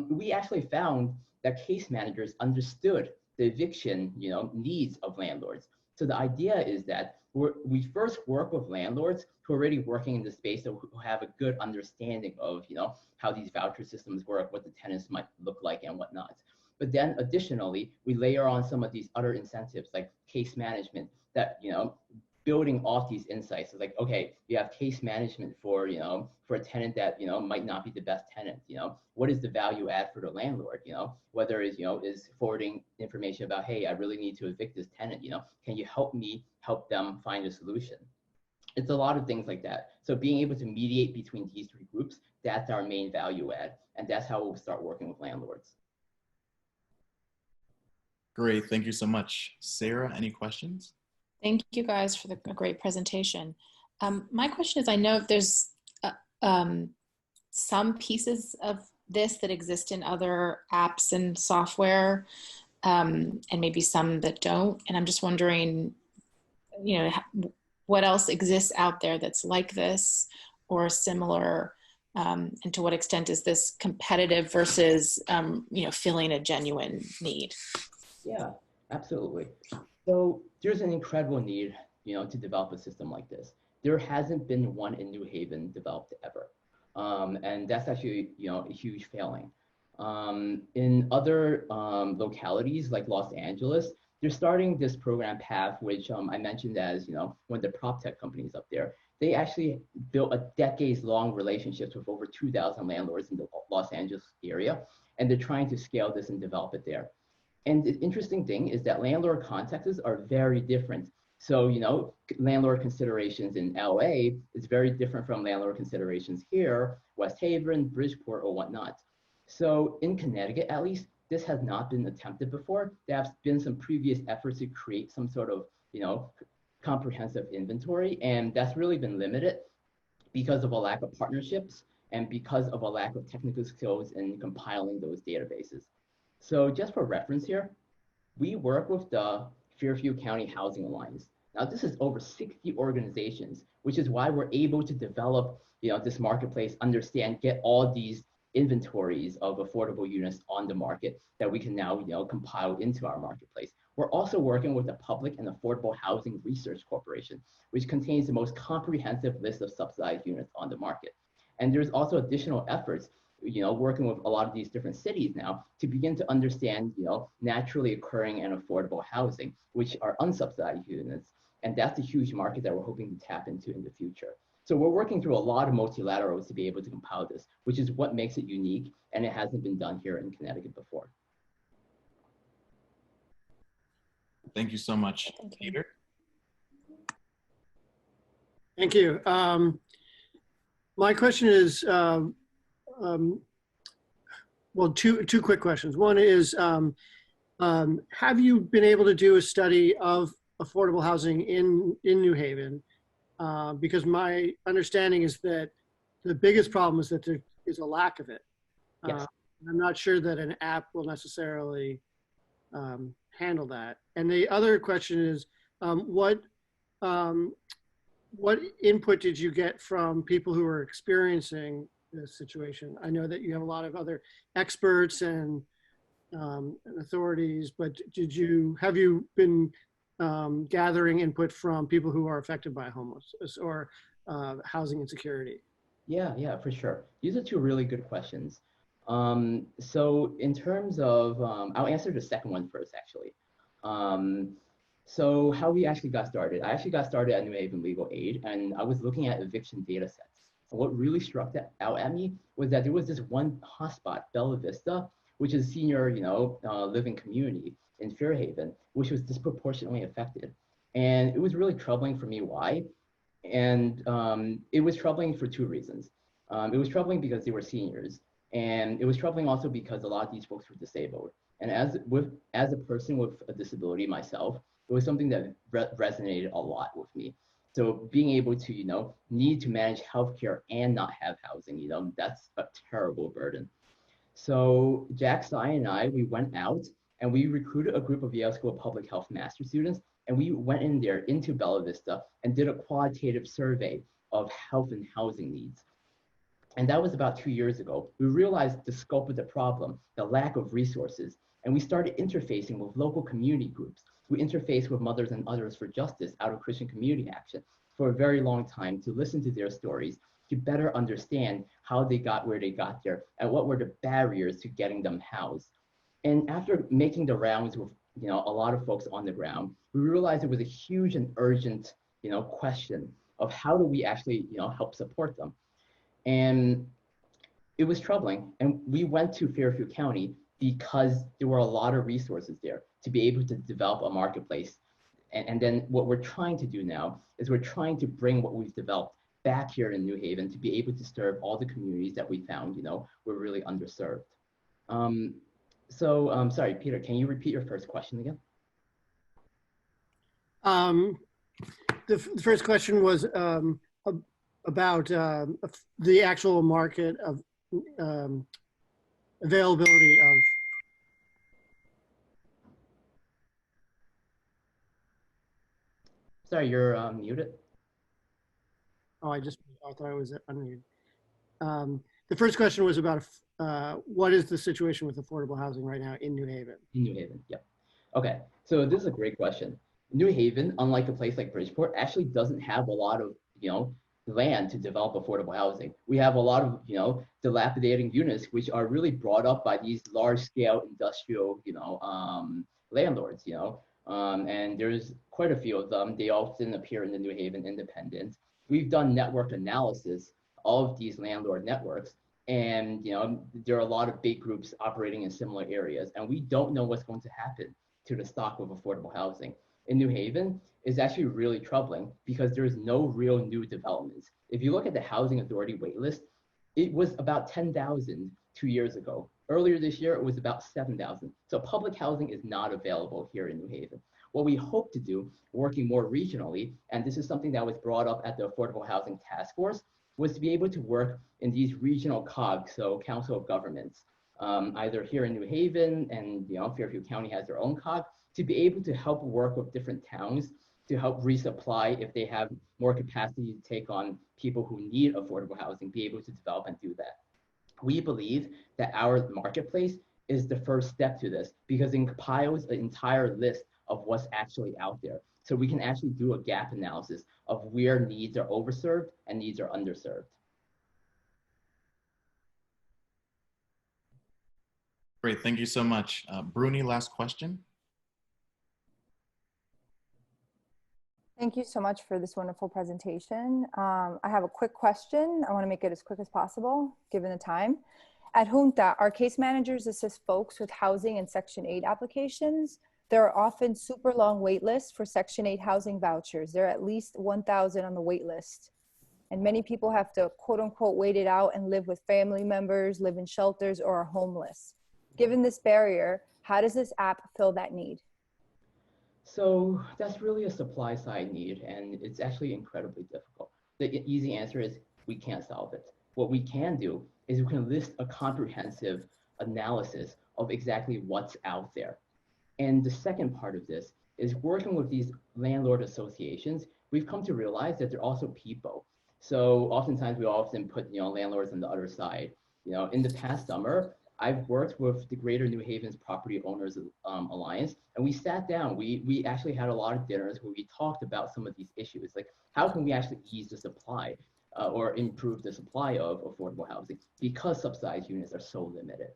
we actually found that case managers understood the eviction needs of landlords. So the idea is that we first work with landlords who are already working in the space, so who have a good understanding of how these voucher systems work, what the tenants might look like and whatnot. But then additionally, we layer on some of these other incentives like case management that, building off these insights. So like, okay, you have case management for, for a tenant that, might not be the best tenant, what is the value add for the landlord, whether it's, is forwarding information about, hey, I really need to evict this tenant, can you help me help them find a solution? It's a lot of things like that. So being able to mediate between these three groups, that's our main value add. And that's how we'll start working with landlords. Great, thank you so much. Sarah, any questions? Thank you guys for the great presentation. My question is, I know there's some pieces of this that exist in other apps and software, and maybe some that don't. And I'm just wondering, what else exists out there that's like this or similar, and to what extent is this competitive versus filling a genuine need? Yeah, absolutely. So there's an incredible need, to develop a system like this. There hasn't been one in New Haven developed ever. And that's actually, a huge failing. In other localities like Los Angeles, they're starting this program path, which I mentioned as, one of the prop tech companies up there. They actually built a decades-long relationships with over 2,000 landlords in the Los Angeles area, and they're trying to scale this and develop it there. And the interesting thing is that landlord contexts are very different. So, landlord considerations in LA is very different from landlord considerations here, West Haven, Bridgeport, or whatnot. So in Connecticut, at least, this has not been attempted before. There have been some previous efforts to create some sort of, comprehensive inventory, and that's really been limited because of a lack of partnerships and because of a lack of technical skills in compiling those databases. So just for reference here, we work with the Fairfield County Housing Alliance. Now this is over 60 organizations, which is why we're able to develop, this marketplace, understand, get all these inventories of affordable units on the market that we can now, compile into our marketplace. We're also working with the Public and Affordable Housing Research Corporation, which contains the most comprehensive list of subsidized units on the market. And there's also additional efforts, working with a lot of these different cities now to begin to understand, naturally occurring and affordable housing, which are unsubsidized units. And that's a huge market that we're hoping to tap into in the future. So we're working through a lot of multilaterals to be able to compile this, which is what makes it unique, and it hasn't been done here in Connecticut before. Thank you so much, Peter. Thank you. My question is, well, two quick questions. One is, have you been able to do a study of affordable housing in New Haven? Because my understanding is that the biggest problem is that there is a lack of it. Yes. I'm not sure that an app will necessarily handle that. And the other question is, what input did you get from people who are experiencing this situation? I know that you have a lot of other experts and authorities, but have you been gathering input from people who are affected by homelessness or housing insecurity? Yeah, for sure. These are two really good questions. So in terms of, I'll answer the second one first, actually. So how we actually got started. I actually got started at New Haven Legal Aid, and I was looking at eviction data sets. And what really struck out at me was that there was this one hotspot, Bella Vista, which is a senior, living community in Fairhaven, which was disproportionately affected. And it was really troubling for me. Why? And it was troubling for two reasons. It was troubling because they were seniors, and it was troubling also because a lot of these folks were disabled. And as a person with a disability myself, it was something that resonated a lot with me. So being able to, need to manage healthcare and not have housing, that's a terrible burden. So Jack Sy and I, we went out and we recruited a group of Yale School of Public Health master students, and we went in there into Bella Vista and did a qualitative survey of health and housing needs. And that was about 2 years ago. We realized the scope of the problem, the lack of resources, and we started interfacing with local community groups. We interfaced with Mothers and Others for Justice out of Christian Community Action for a very long time to listen to their stories, to better understand how they got where they got there and what were the barriers to getting them housed. And after making the rounds with a lot of folks on the ground, we realized it was a huge and urgent question of how do we actually help support them. And it was troubling. And we went to Fairfield County because there were a lot of resources there to be able to develop a marketplace. And then what we're trying to do now is we're trying to bring what we've developed back here in New Haven to be able to serve all the communities that we found, were really underserved. Sorry, Peter, can you repeat your first question again? The first question was about the actual market of availability of. Sorry, you're muted. Oh, I thought I was unmuted. The first question was about what is the situation with affordable housing right now in New Haven? In New Haven, yep. Okay, so this is a great question. New Haven, unlike a place like Bridgeport, actually doesn't have a lot of, land to develop affordable housing. We have a lot of, dilapidating units, which are really brought up by these large-scale industrial, landlords, and there's quite a few of them. They often appear in the New Haven Independent. We've done network analysis of these landlord networks, and there are a lot of big groups operating in similar areas, and we don't know what's going to happen to the stock of affordable housing. In New Haven, is actually really troubling because there's no real new developments. If you look at the Housing Authority waitlist, it was about 10,000 2 years ago. Earlier this year, it was about 7,000. So public housing is not available here in New Haven. What we hope to do, working more regionally, and this is something that was brought up at the Affordable Housing Task Force, was to be able to work in these regional COGs, so Council of Governments, either here in New Haven, and Fairfield County has their own COG, to be able to help work with different towns to help resupply if they have more capacity to take on people who need affordable housing, be able to develop and do that. We believe that our marketplace is the first step to this because it compiles an entire list of what's actually out there. So we can actually do a gap analysis of where needs are overserved and needs are underserved. Great, thank you so much. Bruni, last question. Thank you so much for this wonderful presentation. I have a quick question. I want to make it as quick as possible, given the time. At Junta, our case managers assist folks with housing and Section 8 applications. There are often super long wait lists for Section 8 housing vouchers. There are at least 1,000 on the wait list. And many people have to quote unquote wait it out and live with family members, live in shelters, or are homeless. Given this barrier, how does this app fill that need? So that's really a supply side need, and it's actually incredibly difficult. The easy answer is we can't solve it. What we can do is we can list a comprehensive analysis of exactly what's out there. And the second part of this is working with these landlord associations. We've come to realize that they're also people. So oftentimes we often put landlords on the other side. In the past summer, I've worked with the Greater New Haven's Property Owners Alliance, and we sat down. We actually had a lot of dinners where we talked about some of these issues, like how can we actually ease the supply or improve the supply of affordable housing because subsidized units are so limited.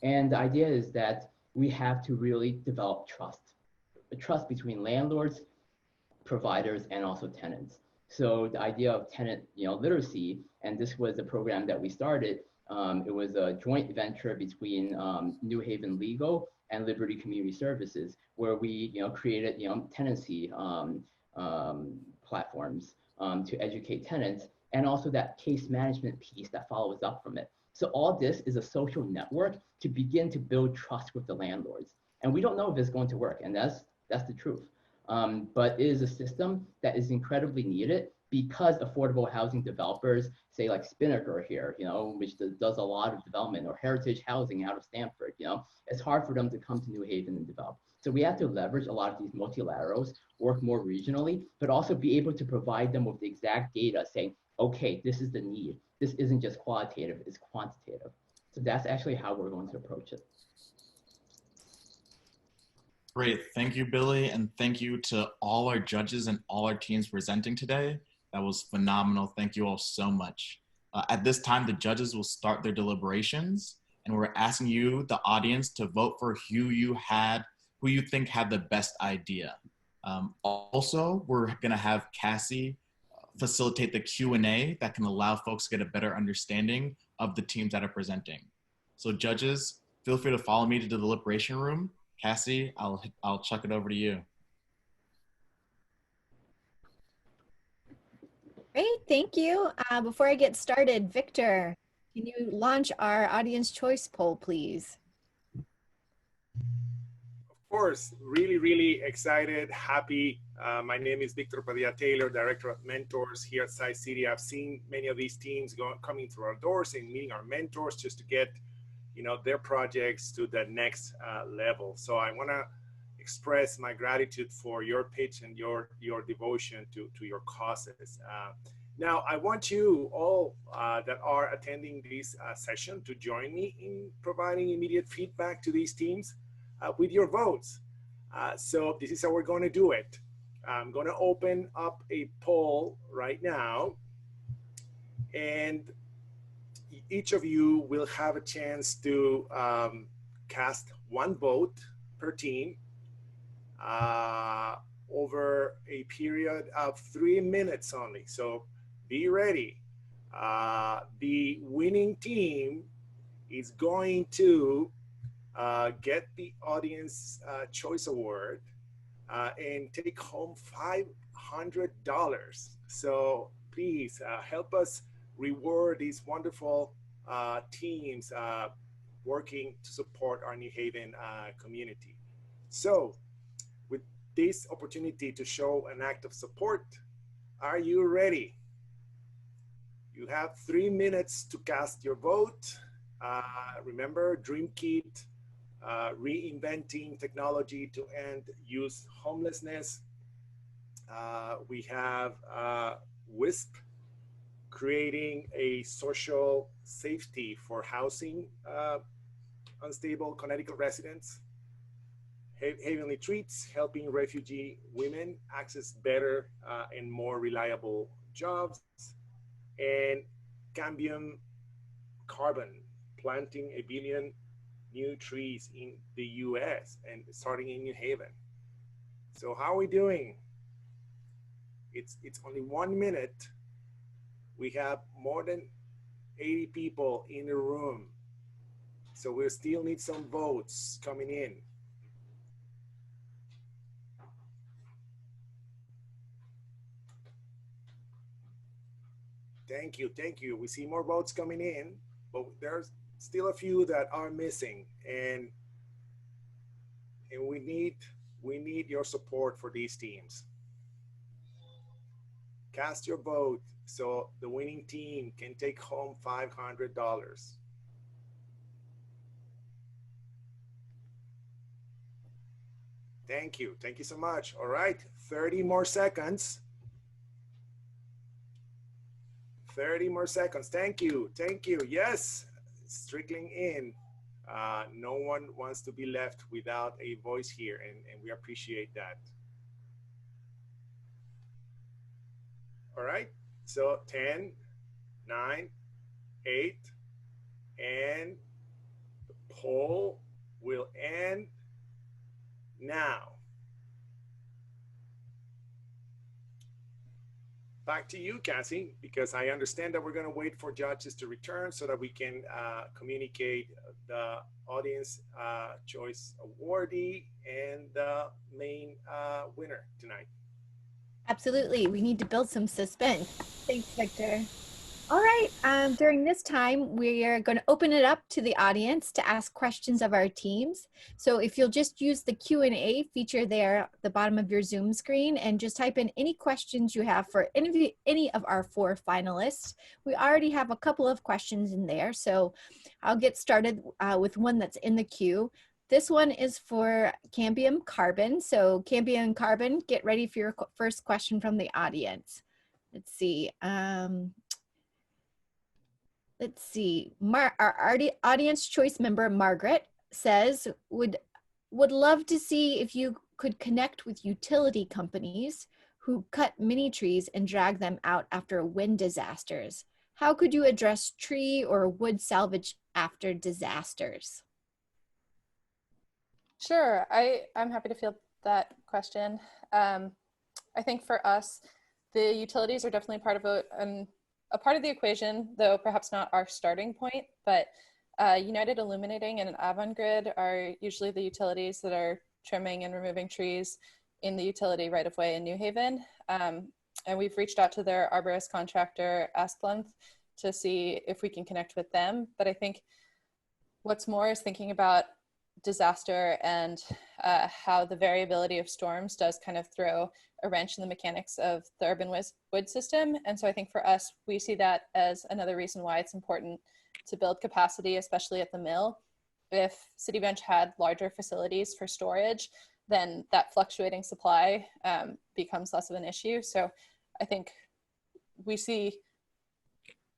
And the idea is that we have to really develop trust, a trust between landlords, providers, and also tenants. So the idea of tenant literacy, and this was a program that we started. It was a joint venture between New Haven Legal and Liberty Community Services, where we created tenancy platforms to educate tenants, and also that case management piece that follows up from it. So all this is a social network to begin to build trust with the landlords. And we don't know if it's going to work, and that's the truth. But it is a system that is incredibly needed because affordable housing developers, say like Spinnaker here, which does a lot of development, or Heritage Housing out of Stanford, it's hard for them to come to New Haven and develop. So we have to leverage a lot of these multilaterals, work more regionally, but also be able to provide them with the exact data saying, okay, this is the need. This isn't just qualitative, it's quantitative. So that's actually how we're going to approach it. Great, thank you, Billy, and thank you to all our judges and all our teams presenting today. That was phenomenal. Thank you all so much. At this time, the judges will start their deliberations, and we're asking you, the audience, to vote for who you think had the best idea. Also, we're gonna have Cassie facilitate the Q&A that can allow folks to get a better understanding of the teams that are presenting. So judges, feel free to follow me to the deliberation room. Cassie, I'll chuck it over to you. Great, thank you. Before I get started, Victor, can you launch our audience choice poll, please? Of course, really excited, happy. My name is Victor Padilla-Taylor, Director of Mentors here at SciCity. I've seen many of these teams coming through our doors and meeting our mentors just to get their projects to the next level. So I want to express my gratitude for your pitch and your devotion to your causes. Now, I want you all that are attending this session to join me in providing immediate feedback to these teams with your votes. So this is how we're going to do it. I'm going to open up a poll right now, and each of you will have a chance to cast one vote per team over a period of 3 minutes only. So be ready. The winning team is going to get the Audience Choice Award and take home $500. So please help us reward these wonderful teams working to support our New Haven community. So with this opportunity to show an act of support, are you ready? You have 3 minutes to cast your vote. Remember, Dream Kit, reinventing technology to end youth homelessness. We have WISP, creating a social safety for housing unstable Connecticut residents. Heavenly Treats, helping refugee women access better and more reliable jobs. And Cambium Carbon, planting 1 billion new trees in the US and starting in New Haven. So how are we doing? It's only 1 minute. We have more than 80 people in the room. So we still need some votes coming in. Thank you, thank you. We see more votes coming in, but there's still a few that are missing, and we need your support for these teams. Cast your vote so the winning team can take home $500. Thank you so much. All right, 30 more seconds. 30 more seconds. Thank you. Yes, it's trickling in. No one wants to be left without a voice here, and we appreciate that. All right, so 10, 9, 8, and the poll will end now. Back to you, Cassie, because I understand that we're going to wait for judges to return so that we can communicate the Audience Choice Awardee and the main winner tonight. Absolutely. We need to build some suspense. Thanks, Victor. All right. During this time, we are going to open it up to the audience to ask questions of our teams. So if you'll just use the Q&A feature there at the bottom of your Zoom screen and just type in any questions you have for any of our 4 finalists. We already have a couple of questions in there, so I'll get started with one that's in the queue. This one is for Cambium Carbon. So Cambium Carbon, get ready for your first question from the audience. Let's see. Our audience choice member, Margaret, says, would love to see if you could connect with utility companies who cut mini trees and drag them out after wind disasters. How could you address tree or wood salvage after disasters? Sure, I'm happy to field that question. I think for us, the utilities are definitely part of a part of the equation, though perhaps not our starting point, but United Illuminating and Avangrid are usually the utilities that are trimming and removing trees in the utility right-of-way in New Haven. And we've reached out to their arborist contractor, Asplund, to see if we can connect with them. But I think what's more is thinking about disaster and how the variability of storms does kind of throw a wrench in the mechanics of the urban wood system. And so I think for us, we see that as another reason why it's important to build capacity, especially at the mill. If City Bench had larger facilities for storage, then that fluctuating supply becomes less of an issue. So I think we see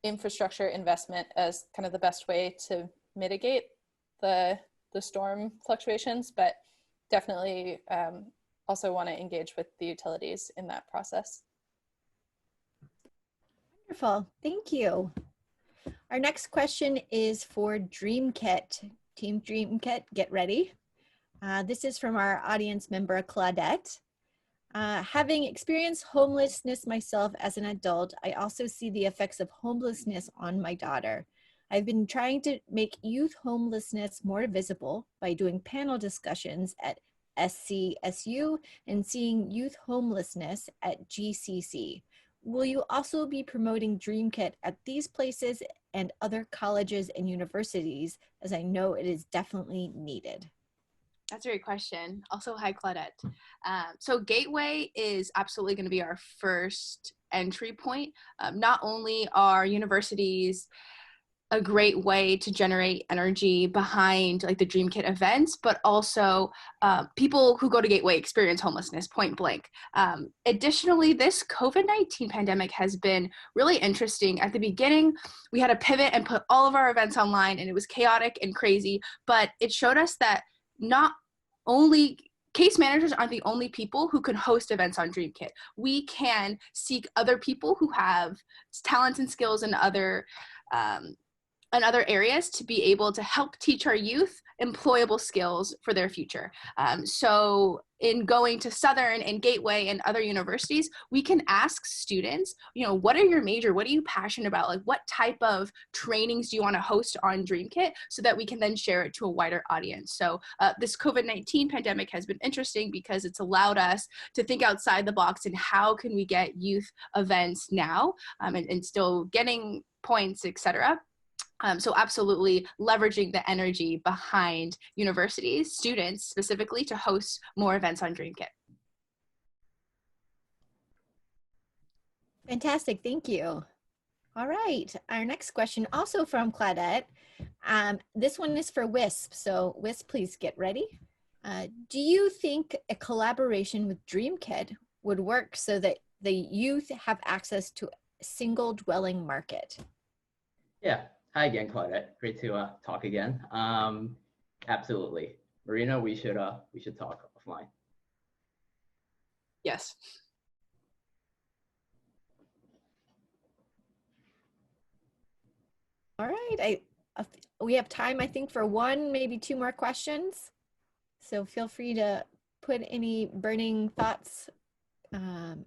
infrastructure investment as kind of the best way to mitigate the storm fluctuations, but definitely also want to engage with the utilities in that process. Wonderful, thank you. Our next question is for DreamKit. Team DreamKit, get ready. This is from our audience member, Claudette. Having experienced homelessness myself as an adult, I also see the effects of homelessness on my daughter. I've been trying to make youth homelessness more visible by doing panel discussions at SCSU and seeing youth homelessness at GCC. Will you also be promoting DreamKit at these places and other colleges and universities, as I know it is definitely needed? That's a great question. Also, hi, Claudette. So Gateway is absolutely going to be our first entry point. Not only are universities a great way to generate energy behind like the DreamKit events, but also people who go to Gateway experience homelessness point blank. Additionally, this COVID-19 pandemic has been really interesting. At the beginning, we had to pivot and put all of our events online, and it was chaotic and crazy, but it showed us that not only case managers aren't the only people who can host events on DreamKit. We can seek other people who have talents and skills in other areas to be able to help teach our youth employable skills for their future. So in going to Southern and Gateway and other universities, we can ask students, what are your major? What are you passionate about? Like, what type of trainings do you want to host on DreamKit, so that we can then share it to a wider audience? So this COVID-19 pandemic has been interesting because it's allowed us to think outside the box and how can we get youth events now and still getting points, etc. So absolutely leveraging the energy behind universities, students specifically, to host more events on DreamKit. Fantastic, thank you. All right, our next question also from Claudette. This one is for WISP, so WISP, please get ready. Do you think a collaboration with DreamKit would work so that the youth have access to a single dwelling market? Yeah. Hi again, Claudette. Great to talk again. Absolutely, Marina. We should talk offline. Yes. All right. We have time, I think, for one, maybe two more questions. So feel free to put any burning thoughts,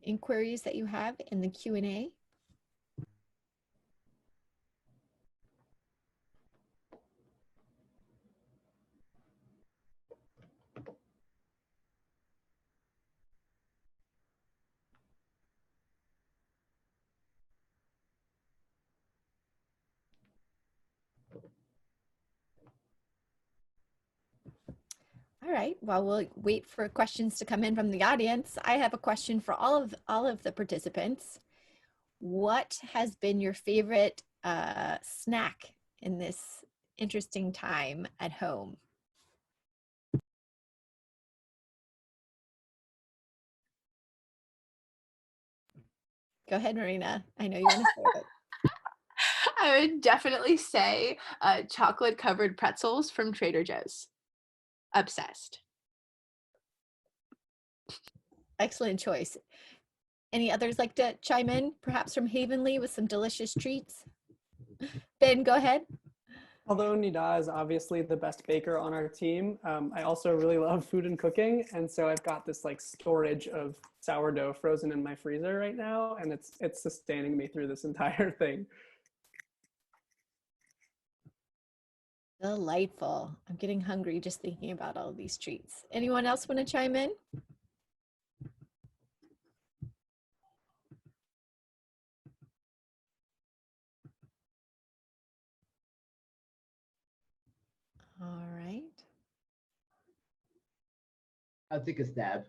inquiries that you have in the Q&A. All right, well, we'll wait for questions to come in from the audience. I have a question for all of the participants. What has been your favorite snack in this interesting time at home? Go ahead, Marina. I know you want to say it. I would definitely say chocolate covered pretzels from Trader Joe's. Obsessed. Excellent choice. Any others like to chime in, perhaps from Havenly with some delicious treats? Ben, go ahead. Although Nida is obviously the best baker on our team, I also really love food and cooking. And so I've got this like storage of sourdough frozen in my freezer right now, and it's sustaining me through this entire thing. Delightful. I'm getting hungry just thinking about all of these treats. Anyone else want to chime in? All right. I'll take a stab.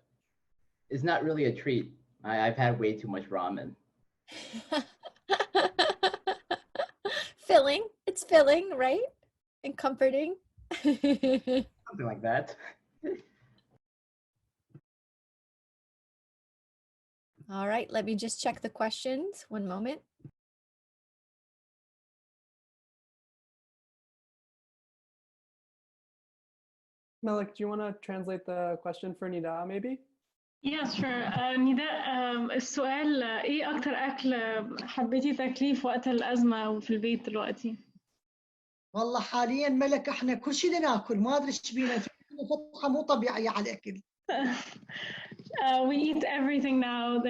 It's not really a treat. I've had way too much ramen. Filling. It's filling, right? And comforting. Something like that. All right, let me just check the questions. One moment. Malik, do you want to translate the question for Nida, maybe? Yes, sure. نداء السؤال ايه اكتر اكل حبيتي تاكليه في وقت الازمه وفي البيت دلوقتي؟ والله حاليا ملك احنا كل شيء بدنا ناكل، ما ادري ايش بينا، في فتحه مو طبيعيه على الاكل. We eat everything now.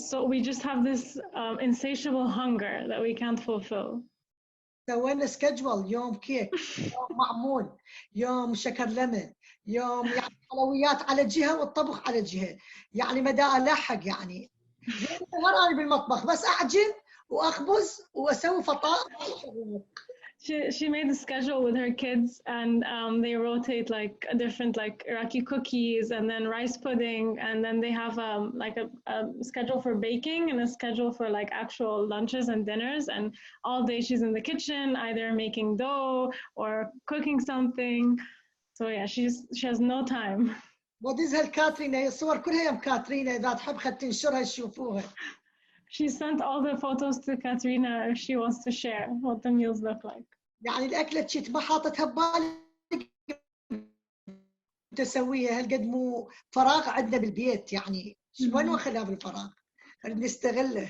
So we just have this insatiable hunger that we can't fulfill. سوينا سكجول، يوم كيك، يوم معمول، يوم شكر لمن، يوم يعني حلويات على جهه والطبخ على جهه، يعني مدى الاحق يعني. نهار انا بالمطبخ بس اعجن واخبز واسوي فطائر. She made a schedule with her kids, and they rotate like different like Iraqi cookies and then rice pudding, and then they have like a schedule for baking and a schedule for like actual lunches and dinners, and all day she's in the kitchen either making dough or cooking something. So yeah, she has no time. وديزها الكاترينا، الصور كلها يم كاترينا، اذا تحب خد تنشرها تشوفوها. She sent all the photos to Katrina if she wants to share what the meals look like. يعني الأكلة شيت ما حاطتها ببالي تسويها، هالقد مو فراغ عندنا بالبيت، يعني وين نخليها بالفراغ؟ نستغله.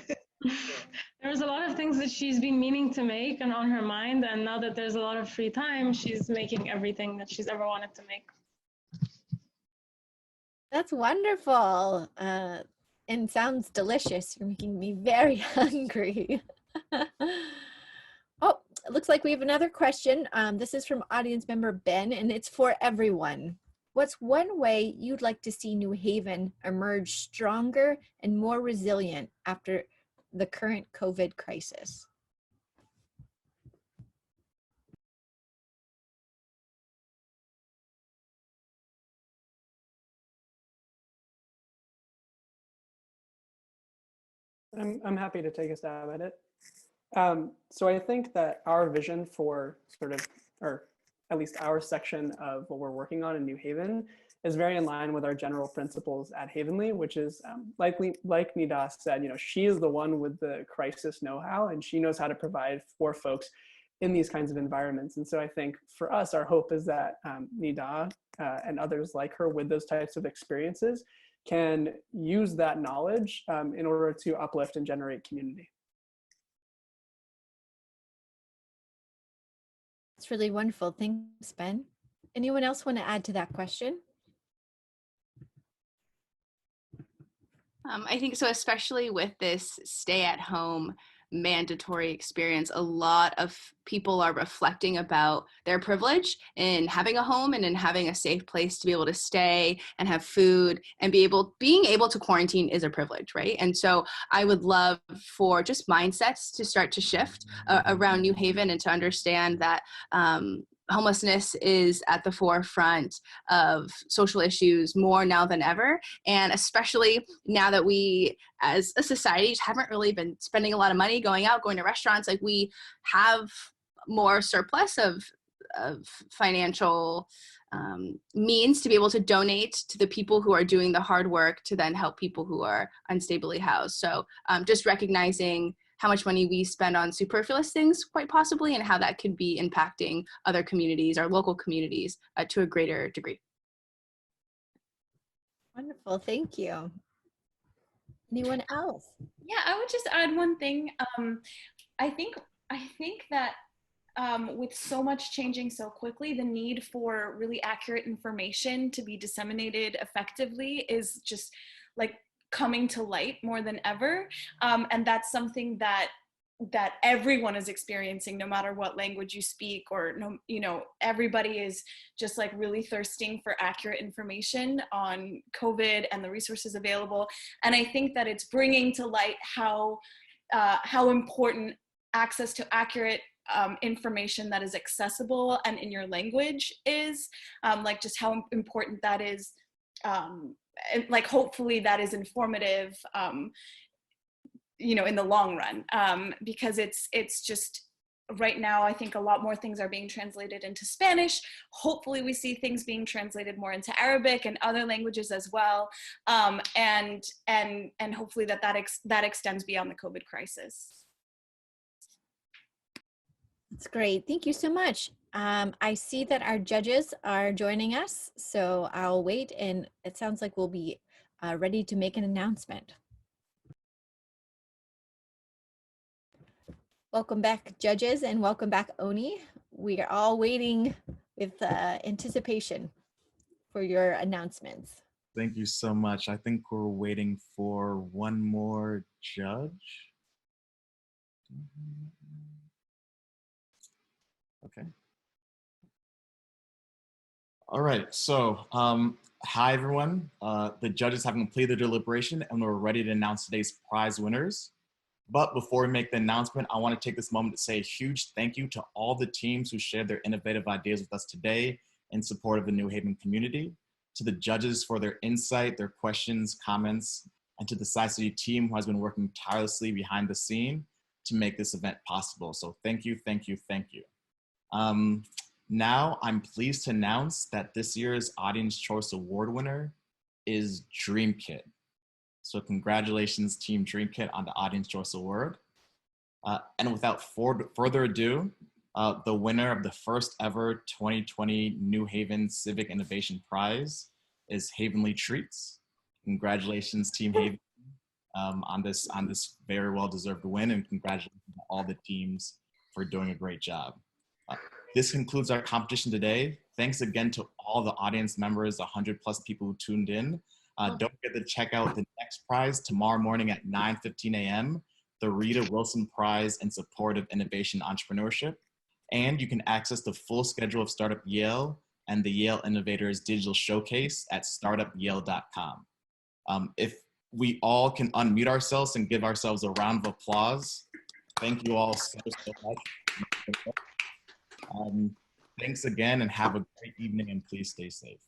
There's a lot of things that she's been meaning to make and on her mind, and now that there's a lot of free time, she's making everything that she's ever wanted to make. That's wonderful. And sounds delicious. You're making me very hungry. Oh, it looks like we have another question. This is from audience member Ben, and it's for everyone. What's one way you'd like to see New Haven emerge stronger and more resilient after the current COVID crisis? I'm happy to take a stab at it. So I think that our vision for sort of, or at least our section of what we're working on in New Haven is very in line with our general principles at Havenly, which is like Nida said, she is the one with the crisis know-how, and she knows how to provide for folks in these kinds of environments. And so I think for us, our hope is that Nida and others like her with those types of experiences can use that knowledge in order to uplift and generate community. That's really wonderful. Thanks, Ben. Anyone else want to add to that question? I think so, especially with this stay-at-home mandatory experience, a lot of people are reflecting about their privilege in having a home and in having a safe place to be able to stay and have food and being able to quarantine is a privilege, right? And so I would love for just mindsets to start to shift around New Haven and to understand that homelessness is at the forefront of social issues more now than ever. And especially now that we as a society haven't really been spending a lot of money going out, going to restaurants, like we have more surplus of financial means to be able to donate to the people who are doing the hard work to then help people who are unstably housed. So just recognizing how much money we spend on superfluous things, quite possibly, and how that could be impacting other communities, our local communities, to a greater degree. Wonderful, thank you. Anyone else? Yeah, I would just add one thing. I think that with so much changing so quickly, the need for really accurate information to be disseminated effectively is just like coming to light more than ever, and that's something that everyone is experiencing, no matter what language you speak, or everybody is just like really thirsting for accurate information on COVID and the resources available. And I think that it's bringing to light how important access to accurate information that is accessible and in your language is, like just how important that is. Like hopefully that is informative, in the long run, because it's just right now, I think a lot more things are being translated into Spanish. Hopefully we see things being translated more into Arabic and other languages as well. And hopefully that extends beyond the COVID crisis. That's great. Thank you so much. I see that our judges are joining us, so I'll wait, and it sounds like we'll be ready to make an announcement. Welcome back, judges, and welcome back, Oni. We are all waiting with anticipation for your announcements. Thank you so much. I think we're waiting for one more judge. Okay. All right, so hi everyone. The judges have completed their deliberation and we're ready to announce today's prize winners. But before we make the announcement, I want to take this moment to say a huge thank you to all the teams who shared their innovative ideas with us today in support of the New Haven community, to the judges for their insight, their questions, comments, and to the SciCity team who has been working tirelessly behind the scene to make this event possible. So thank you, thank you, thank you. Now I'm pleased to announce that this year's Audience Choice Award winner is Dream Kit. So congratulations, Team Dream Kit, on the Audience Choice Award. And without further ado, the winner of the first ever 2020 New Haven Civic Innovation Prize is Havenly Treats. Congratulations, Team Haven, on this very well-deserved win, and congratulations to all the teams for doing a great job. This concludes our competition today. Thanks again to all the audience members, 100+ people who tuned in. Don't forget to check out the next prize tomorrow morning at 9:15 a.m., the Rita Wilson Prize in Support of Innovation Entrepreneurship. And you can access the full schedule of Startup Yale and the Yale Innovators Digital Showcase at startupyale.com. If we all can unmute ourselves and give ourselves a round of applause. Thank you all so much. Thanks again and have a great evening, and please stay safe.